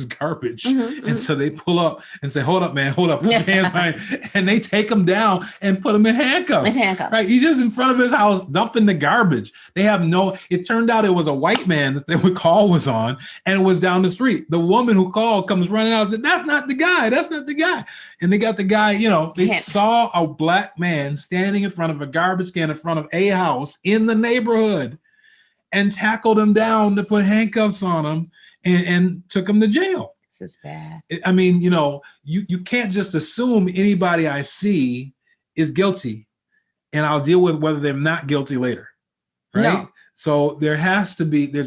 garbage. And so they pull up and say, hold up, man, hold up. Put your hands behind. And they take him down and put him in handcuffs. Right? He's just in front of his house dumping the garbage. It turned out it was a white man that the call was on, and it was down the street. The woman who called comes running out and said, that's not the guy. That's not the guy. And they got the guy, they saw a black man standing in front of a garbage can in front of a house in the neighborhood and tackled him down to put handcuffs on him and took him to jail. This is bad. You can't just assume anybody I see is guilty and I'll deal with whether they're not guilty later. Right? No. So there's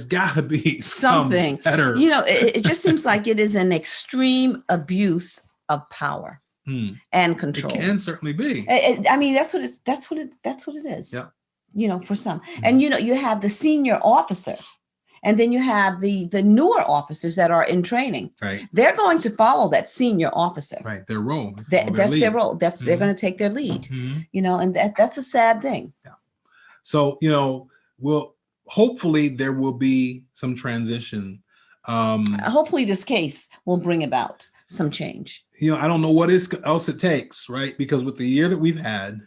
got to be something better. It just seems like it is an extreme abuse of power and control. It can certainly be. That's what it is. Yeah. For some. And you have the senior officer, And then you have the newer officers that are in training. Right. They're going to follow that senior officer. Right. Their role. That's their role. They're Mhm. going to take their lead. Mhm. And that's a sad thing. Yeah. So, we'll hopefully there will be some transition. Hopefully this case will bring about some change. I don't know what else it takes, right? Because with the year that we've had,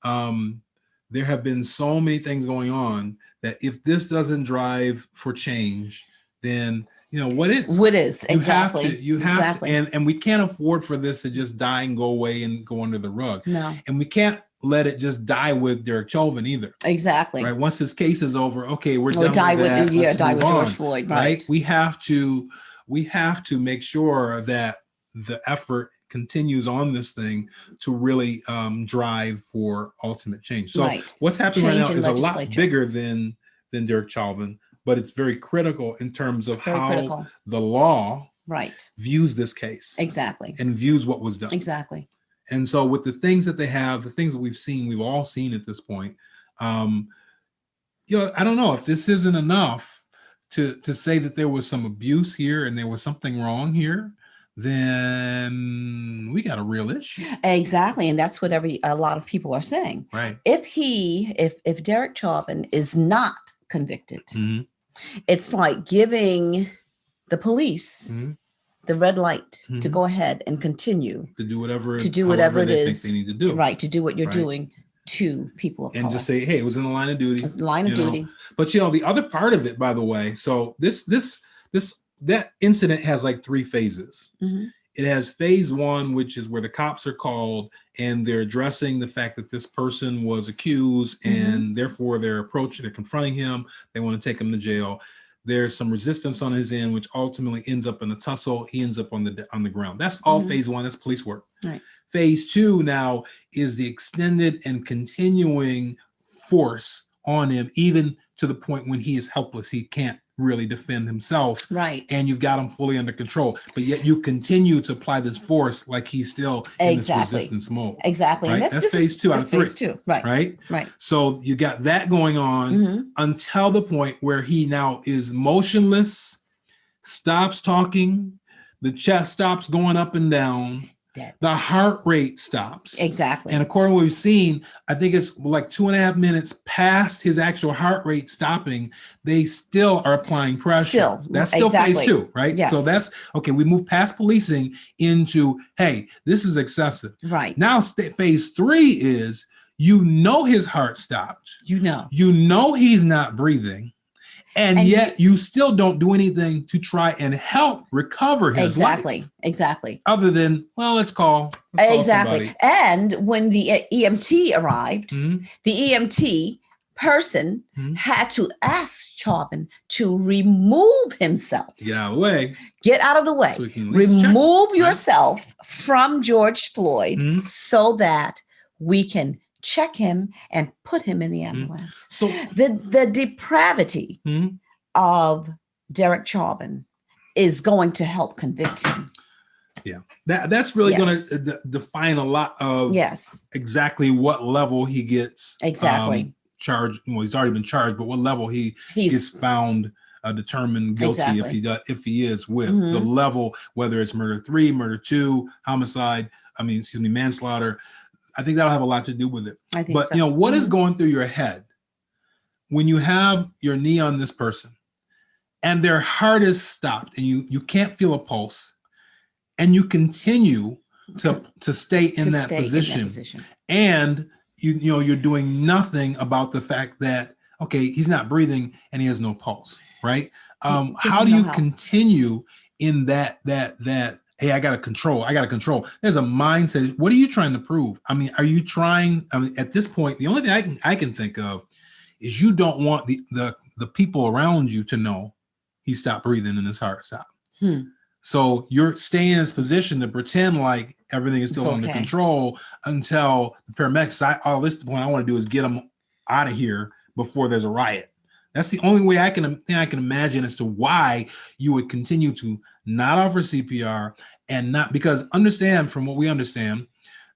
there have been so many things going on that if this doesn't drive for change, then what is? What is exactly? You have to, and we can't afford for this to just die and go away and go under the rug. No, and we can't let it just die with Derek Chauvin either. Exactly. Right. Once this case is over, okay, we're done die with that. Die with George on, Floyd. Right. We have to make sure that the effort continues on this thing to really drive for ultimate change. So what's happening right now is a lot bigger than Derek Chauvin, but it's very critical in terms of how the law views this case. Exactly. And views what was done. Exactly. And so with the things that they have, the things that we've all seen at this point, I don't know if this isn't enough to say that there was some abuse here and there was something wrong here, then we got a real issue. Exactly. And that's what a lot of people are saying. Right. If Derek Chauvin is not convicted, it's like giving the police the red light to go ahead and continue to do whatever it is they need to do. Right. To do what you're doing to people of color. And just say, hey, it was in the line of duty. It's the line of duty. But the other part of it, by the way, so that incident has like 3 phases. It has phase 1, which is where the cops are called and they're addressing the fact that this person was accused and therefore they're confronting him. They want to take him to jail. There's some resistance on his end, which ultimately ends up in a tussle. He ends up on the ground. That's all phase 1. That's police work. Right. Phase 2 now is the extended and continuing force on him, even to the point when he is helpless. He can't really defend himself. Right. And you've got him fully under control, but yet you continue to apply this force like he's still in this resistance mode. Exactly. Right? That's phase 2 out of 3. Phase 2. Right. Right. So you got that going on until the point where he now is motionless, stops talking, the chest stops going up and down. The heart rate stops. Exactly. And according to what we've seen, I think it's like 2.5 minutes past his actual heart rate stopping, they still are applying pressure. That's still phase 2, right? Yes. So that's okay. We move past policing into, hey, this is excessive. Right. Now phase 3 is, his heart stopped. He's not breathing. And yet you still don't do anything to try and help recover his life. Exactly. Other than, well, let's call somebody. And when the EMT arrived, the EMT person had to ask Chauvin to remove himself. Get out of the way. Get out of the way. So remove yourself from George Floyd so that we can check him and put him in the ambulance. So the depravity of Derek Chauvin is going to help convict him. Yeah, that's really going to define a lot of exactly what level he gets charged. Well, he's already been charged, but what level he gets found determined guilty if he is with the level, whether it's murder 3, murder 2, homicide. Manslaughter. I think that'll have a lot to do with it. I think but so. What is going through your head when you have your knee on this person and their heart is stopped and you can't feel a pulse and you continue to stay in that position and you're doing nothing about the fact that he's not breathing and he has no pulse, right? How do you continue in that hey, I got to control. There's a mindset. What are you trying to prove? Are you trying? At this point, the only thing I can think of is you don't want the people around you to know he stopped breathing and his heart stopped. So you're staying in this position to pretend like everything is still under control until the paramedics. I want to do is get him out of here before there's a riot. That's the only way I can imagine as to why you would continue to not offer CPR and not, because understand from what we understand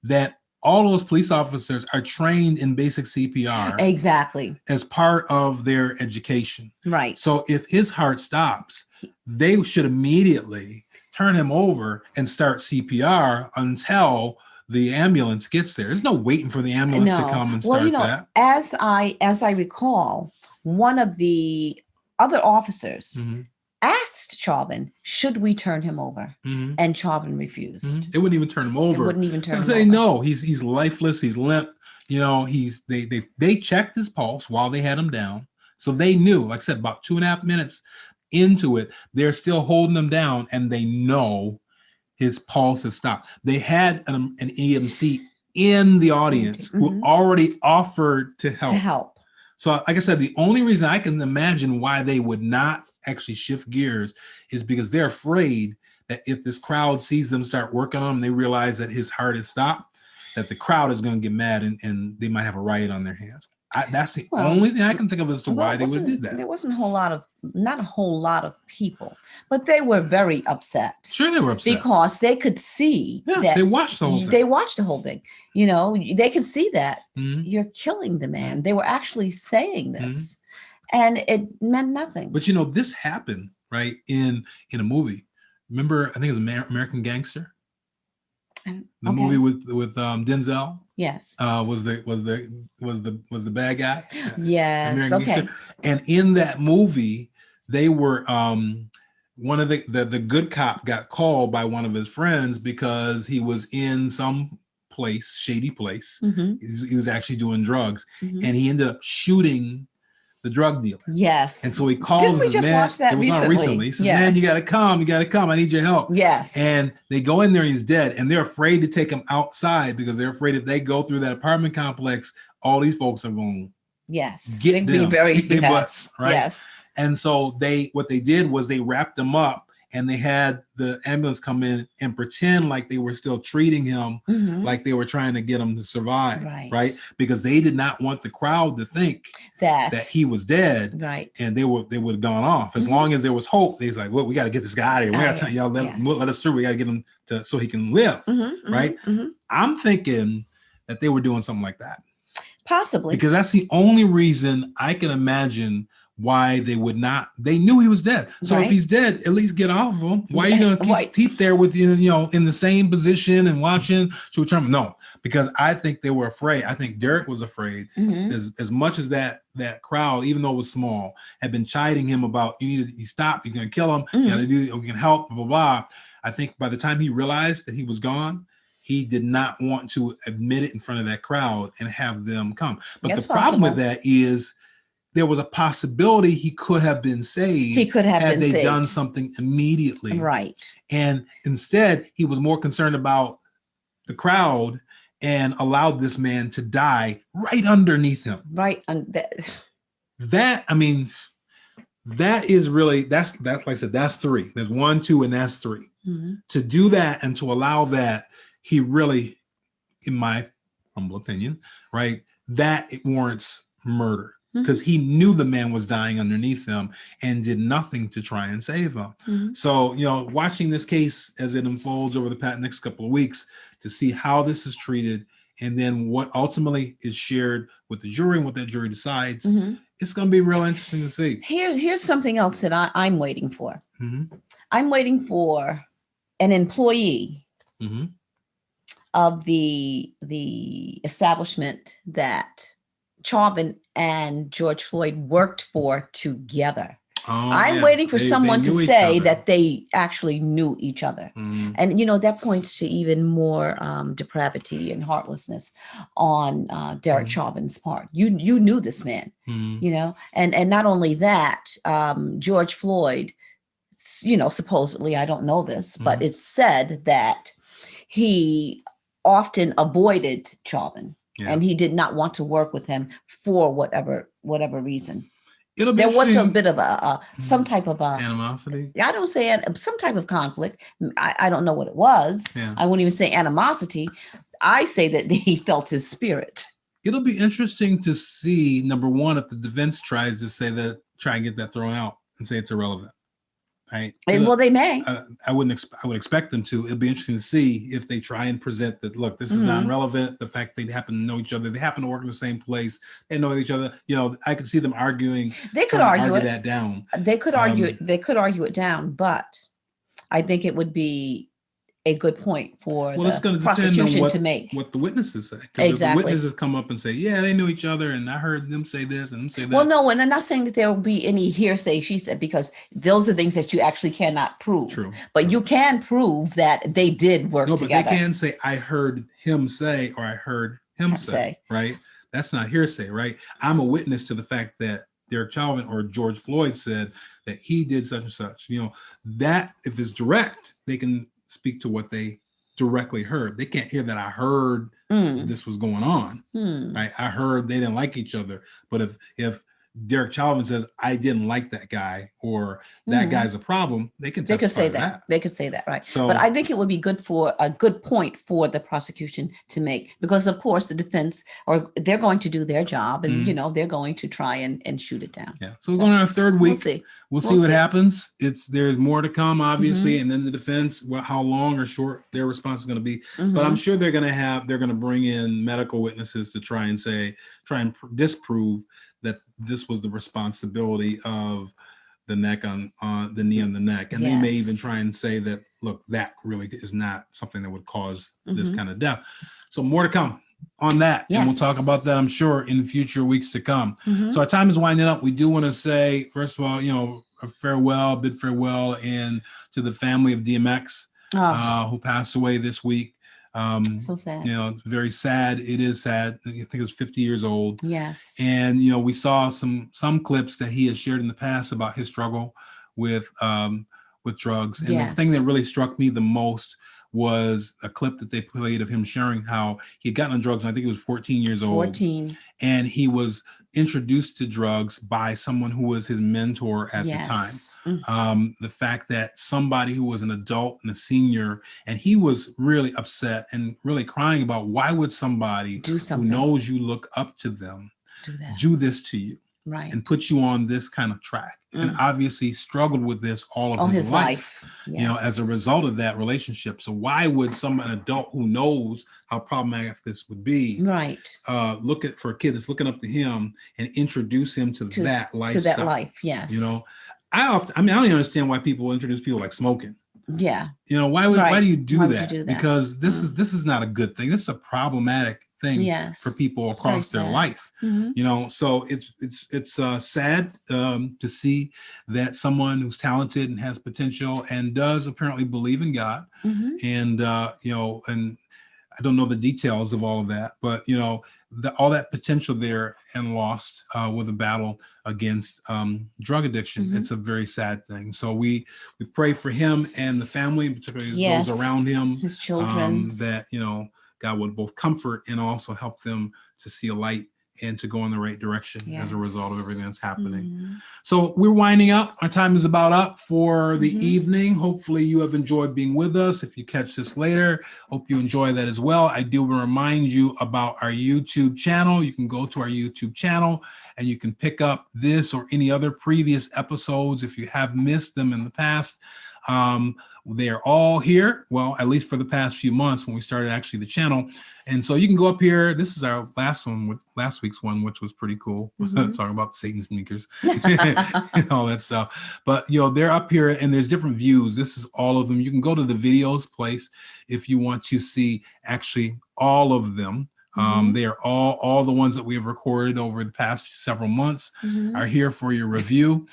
that all those police officers are trained in basic CPR Exactly. as part of their education. Right. So if his heart stops, they should immediately turn him over and start CPR until the ambulance gets there. There's no waiting for the ambulance to come and Well, start that. as I recall, one of the other officers asked Chauvin, should we turn him over? And Chauvin refused. They wouldn't even turn him over. They wouldn't even turn him They over. know he's lifeless, he's limp. They checked his pulse while they had him down. So they knew, like I said, about 2.5 minutes into it, they're still holding him down and they know his pulse has stopped. They had an EMC in the audience who already offered to help. So like I said, the only reason I can imagine why they would not actually shift gears is because they're afraid that if this crowd sees them start working on him, they realize that his heart has stopped, that the crowd is going to get mad and they might have a riot on their hands. That's the only thing I can think of as to why they would do that. There wasn't not a whole lot of people, but they were very upset. Sure, they were upset because they could see that they watched the whole thing. They watched the whole thing. They could see that you're killing the man. They were actually saying this, and it meant nothing. But this happened right in a movie. Remember, I think it was American Gangster. The movie with Denzel. Yes. Was the bad guy. Yes. American Gangster. And in that movie, they were one of the good cop got called by one of his friends because he was in some shady place. He was actually doing drugs, and he ended up shooting the drug dealer. Yes. And so he calls. Didn't we just watch that recently? He says, man, you gotta come. I need your help. Yes. And they go in there and he's dead. And they're afraid to take him outside because they're afraid if they go through that apartment complex, all these folks are going to get them. Butts, right? Yes. And so what they did was they wrapped him up and they had the ambulance come in and pretend like they were still treating him, like they were trying to get him to survive, right? Because they did not want the crowd to think that he was dead, right? And they would have gone off. As long as there was hope, they was like, look, we got to get this guy out of here. We got to tell y'all, let us through. We got to get him so he can live, right? I'm thinking that they were doing something like that, possibly, because that's the only reason I can imagine why they would not. They knew he was dead. So if he's dead, at least get off of him. Why are you going to keep there with you in the same position and watching? Should we turn? No, because I think they were afraid. I think Derek was afraid as much as that crowd, even though it was small, had been chiding him about you stop, you're going to kill him, you got to do, we can help, blah, blah, blah. I think by the time he realized that he was gone, he did not want to admit it in front of that crowd and have them come. But the problem with that is there was a possibility he could have been saved. He could have had been they saved. done something immediately. Right. And instead, he was more concerned about the crowd and allowed this man to die right underneath him. Right. That is really, that's like I said, that's 3. There's 1, 2, and that's 3. To do that and to allow that, he really, in my humble opinion, right, that it warrants murder. Because he knew the man was dying underneath him and did nothing to try and save him. So, watching this case as it unfolds over the next couple of weeks to see how this is treated and then what ultimately is shared with the jury and what that jury decides, it's going to be real interesting to see. Here's something else that I'm waiting for. I'm waiting for an employee of the establishment that Chauvin and George Floyd worked for together. I'm waiting for someone to say that they actually knew each other. And, that points to even more depravity and heartlessness on Derek Chauvin's part. You knew this man, and not only that, George Floyd, supposedly, I don't know this, but it's said that he often avoided Chauvin. Yeah. And he did not want to work with him for whatever reason. There was a bit of some type of animosity. I don't say some type of conflict. I don't know what it was. Yeah. I wouldn't even say animosity. I say that he felt his spirit. It'll be interesting to see, number one, if the defense tries to say that, try and get that thrown out and say it's irrelevant. right? And, well, they may. I would expect them to. It'd be interesting to see if they try and present that. Look, this is non-relevant. The fact they happen to know each other, they happen to work in the same place, they know each other. You know, I could see them arguing. They could argue that down. They could argue. They could argue it down, but I think it would be a good point for the prosecution to make. What the witnesses say. Exactly. If the witnesses come up and say, yeah, they knew each other, and I heard them say this and them say that. Well, no, and I'm not saying that there will be any hearsay, she said, because those are things that you actually cannot prove. True. But you can prove that they did work together. No, but they can say, I heard him say, or I heard him say, right? That's not hearsay, right? I'm a witness to the fact that Derek Chauvin or George Floyd said that he did such and such. You know, that if it's direct, they can speak to what they directly heard. They can't hear that I heard this was going on. Right? I heard they didn't like each other. But if Derek Chauvin says I didn't like that guy or that guy's a problem, they can say that. They could say that, right? So, but I think it would be good for a good point for the prosecution to make, because of course the defense, or they're going to do their job, and you know, they're going to try and shoot it down. Yeah. So we're going on our third week. We'll see what happens. There's more to come, obviously, and then the defense, how long or short their response is going to be. But I'm sure they're going to bring in medical witnesses to try and disprove that this was the responsibility of the neck on the knee on the neck. And they may even try and say that, look, that really is not something that would cause this kind of death. So more to come on that. And we'll talk about that, I'm sure, in future weeks to come. So our time is winding up. We do want to say, first of all, you know, a bid farewell and to the family of DMX who passed away this week. So sad. You know, it's very sad. It is sad. I think it was 50 years old. Yes. And, you know, we saw some clips that he has shared in the past about his struggle with drugs. And the thing that really struck me the most was a clip that they played of him sharing how he had gotten on drugs when I think he was 14 years old. 14. And he was introduced to drugs by someone who was his mentor at the time. The fact that somebody who was an adult and a senior, and he was really upset and really crying about, why would somebody who knows you look up to them do this to you? Right. And put you on this kind of track. And obviously struggled with this all of his life. You know, as a result of that relationship. So why would an adult who knows how problematic this would be, look for a kid that's looking up to him and introduce him to that lifestyle? To that life, yes. You know, I don't even understand why people introduce people like smoking. Yeah. You know, why do you do that? Because this is not a good thing. This is a problematic thing for people across their life. You know, so it's sad to see that someone who's talented and has potential and does apparently believe in God, and you know, and I don't know the details of all of that, but you know, all that potential there and lost with a battle against drug addiction. It's a very sad thing. So we pray for him and the family, particularly those around him, his children, that, you know, God would both comfort and also help them to see a light and to go in the right direction as a result of everything that's happening. So we're winding up. Our time is about up for the evening. Hopefully you have enjoyed being with us. If you catch this later, hope you enjoy that as well. I do want to remind you about our YouTube channel. You can go to our YouTube channel and you can pick up this or any other previous episodes if you have missed them in the past. They are all here, well, at least for the past few months when we started actually the channel. And so you can go up here. This is our last one, with last week's one, which was pretty cool. Talking about Satan sneakers and all that stuff. But, you know, they're up here and there's different views. This is all of them. You can go to the videos place if you want to see actually all of them. They are all the ones that we have recorded over the past several months are here for your review.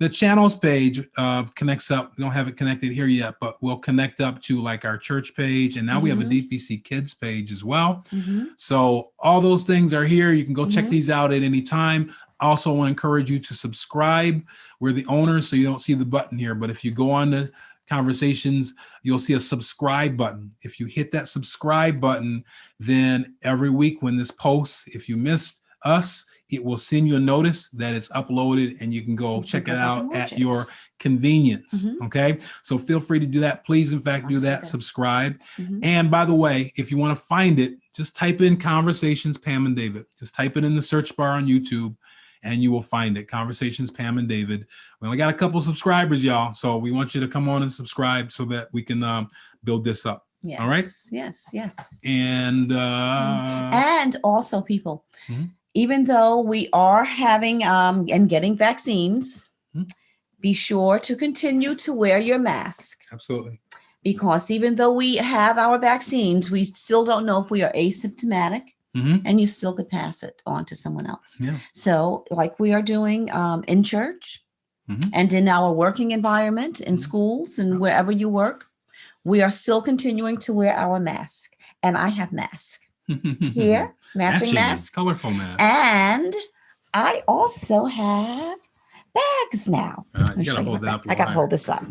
The channels page connects up. We don't have it connected here yet, but we'll connect up to like our church page. And now we have a DPC Kids page as well. So all those things are here. You can go check these out at any time. I also want to encourage you to subscribe. We're the owners, so you don't see the button here. But if you go on to Conversations, you'll see a subscribe button. If you hit that subscribe button, then every week when this posts, if you missed us, it will send you a notice that it's uploaded and you can go check it out at your convenience. Okay. So feel free to do that. Please, in fact, do that. Subscribe. And by the way, if you want to find it, just type in Conversations, Pam and David. Just type it in the search bar on YouTube and you will find it. Conversations, Pam and David. We only got a couple subscribers, y'all. So we want you to come on and subscribe so that we can build this up. Yes. All right. Yes. And also, people, even though we are having and getting vaccines, be sure to continue to wear your mask. Absolutely. Because even though we have our vaccines, we still don't know if we are asymptomatic, and you still could pass it on to someone else. Yeah. So like we are doing in church and in our working environment, in schools and wherever you work, we are still continuing to wear our mask. And I have mask here, matching mask, colorful mask. And I also have bags now. You gotta hold that up. I gotta hold this up.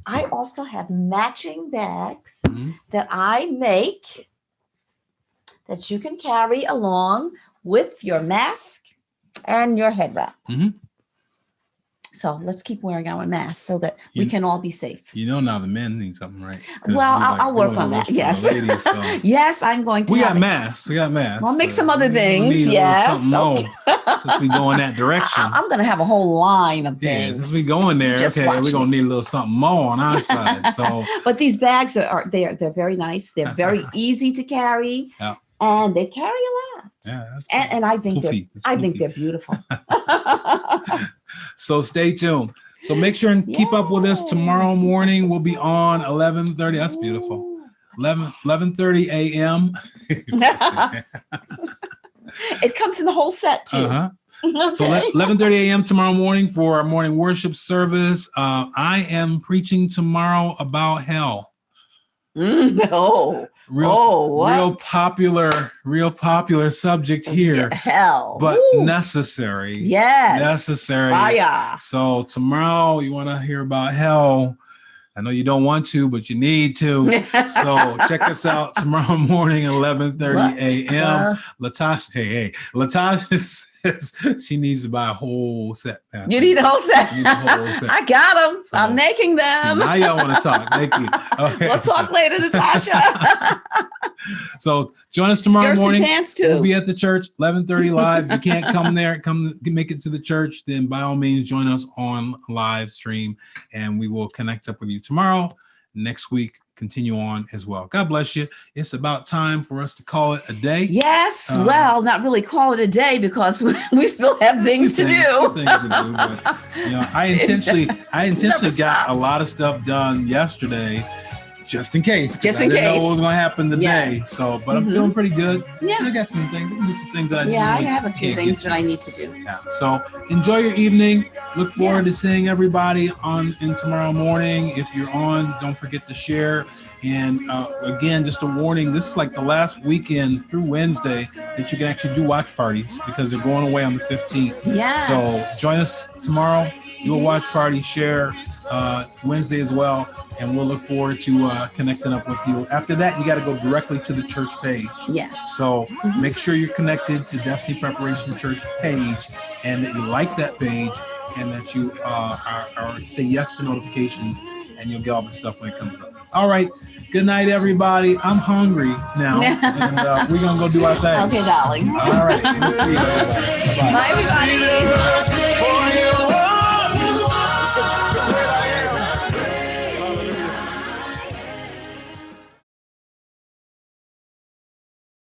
I also have matching bags that I make that you can carry along with your mask and your head wrap. So let's keep wearing our masks so that we can all be safe. You know, now the men need something, right? Well, I'll work on that. Yes. Ladies, so. Yes, I'm going to. We got masks. I'll make some other things. Yes. Something more since we go in that direction. I'm going to have a whole line of things. Yeah, since we go in there, okay, we're going to need a little something more on our side. So, but these bags they're very nice. They're very easy to carry. Yeah. And they carry a lot. Yeah, and I think they're beautiful. So stay tuned. So make sure and keep up with us tomorrow morning. We'll be on 11:30. That's beautiful. 11:30 a.m. It comes in the whole set too. Okay. So 11:30 a.m. tomorrow morning for our morning worship service. I am preaching tomorrow about hell. No. Real popular subject here. Hell. But necessary. Yes. Necessary. Fire. So tomorrow you want to hear about hell. I know you don't want to, but you need to. So check us out tomorrow morning at 11:30 a.m. Latasha, Latasha says she needs to buy a whole set. You need a whole set. I got them. So, I'm making them. Now y'all want to talk. Thank you. Okay. We'll talk later, Natasha. So join us tomorrow morning. And pants too. We'll be at the church 11:30 live. If you can't come there, make it to the church. Then by all means, join us on live stream, and we will connect up with you tomorrow. Next week, continue on as well. God bless you. It's about time for us to call it a day. Yes. Well, not really call it a day because we still have things to do. But, I intentionally got a lot of stuff done yesterday. Just in case. I didn't know what was going to happen today. Yes. So, but I'm feeling pretty good. Yeah. I got some things that I have a few things that I need to do. Yeah. So enjoy your evening. Look forward to seeing everybody in tomorrow morning. If you're on, don't forget to share. And again, just a warning, this is like the last weekend through Wednesday that you can actually do watch parties because they're going away on the 15th. Yeah. So join us tomorrow. Do a watch party, share Wednesday as well. And we'll look forward to connecting up with you. After that, you got to go directly to the church page. Yes. So make sure you're connected to Destiny Preparation Church page and that you like that page and that you are say yes to notifications and you'll get all the stuff when it comes up. All right. Good night, everybody. I'm hungry now. And we're going to go do our thing. Okay, darling. All right. We'll see you. Bye, everybody.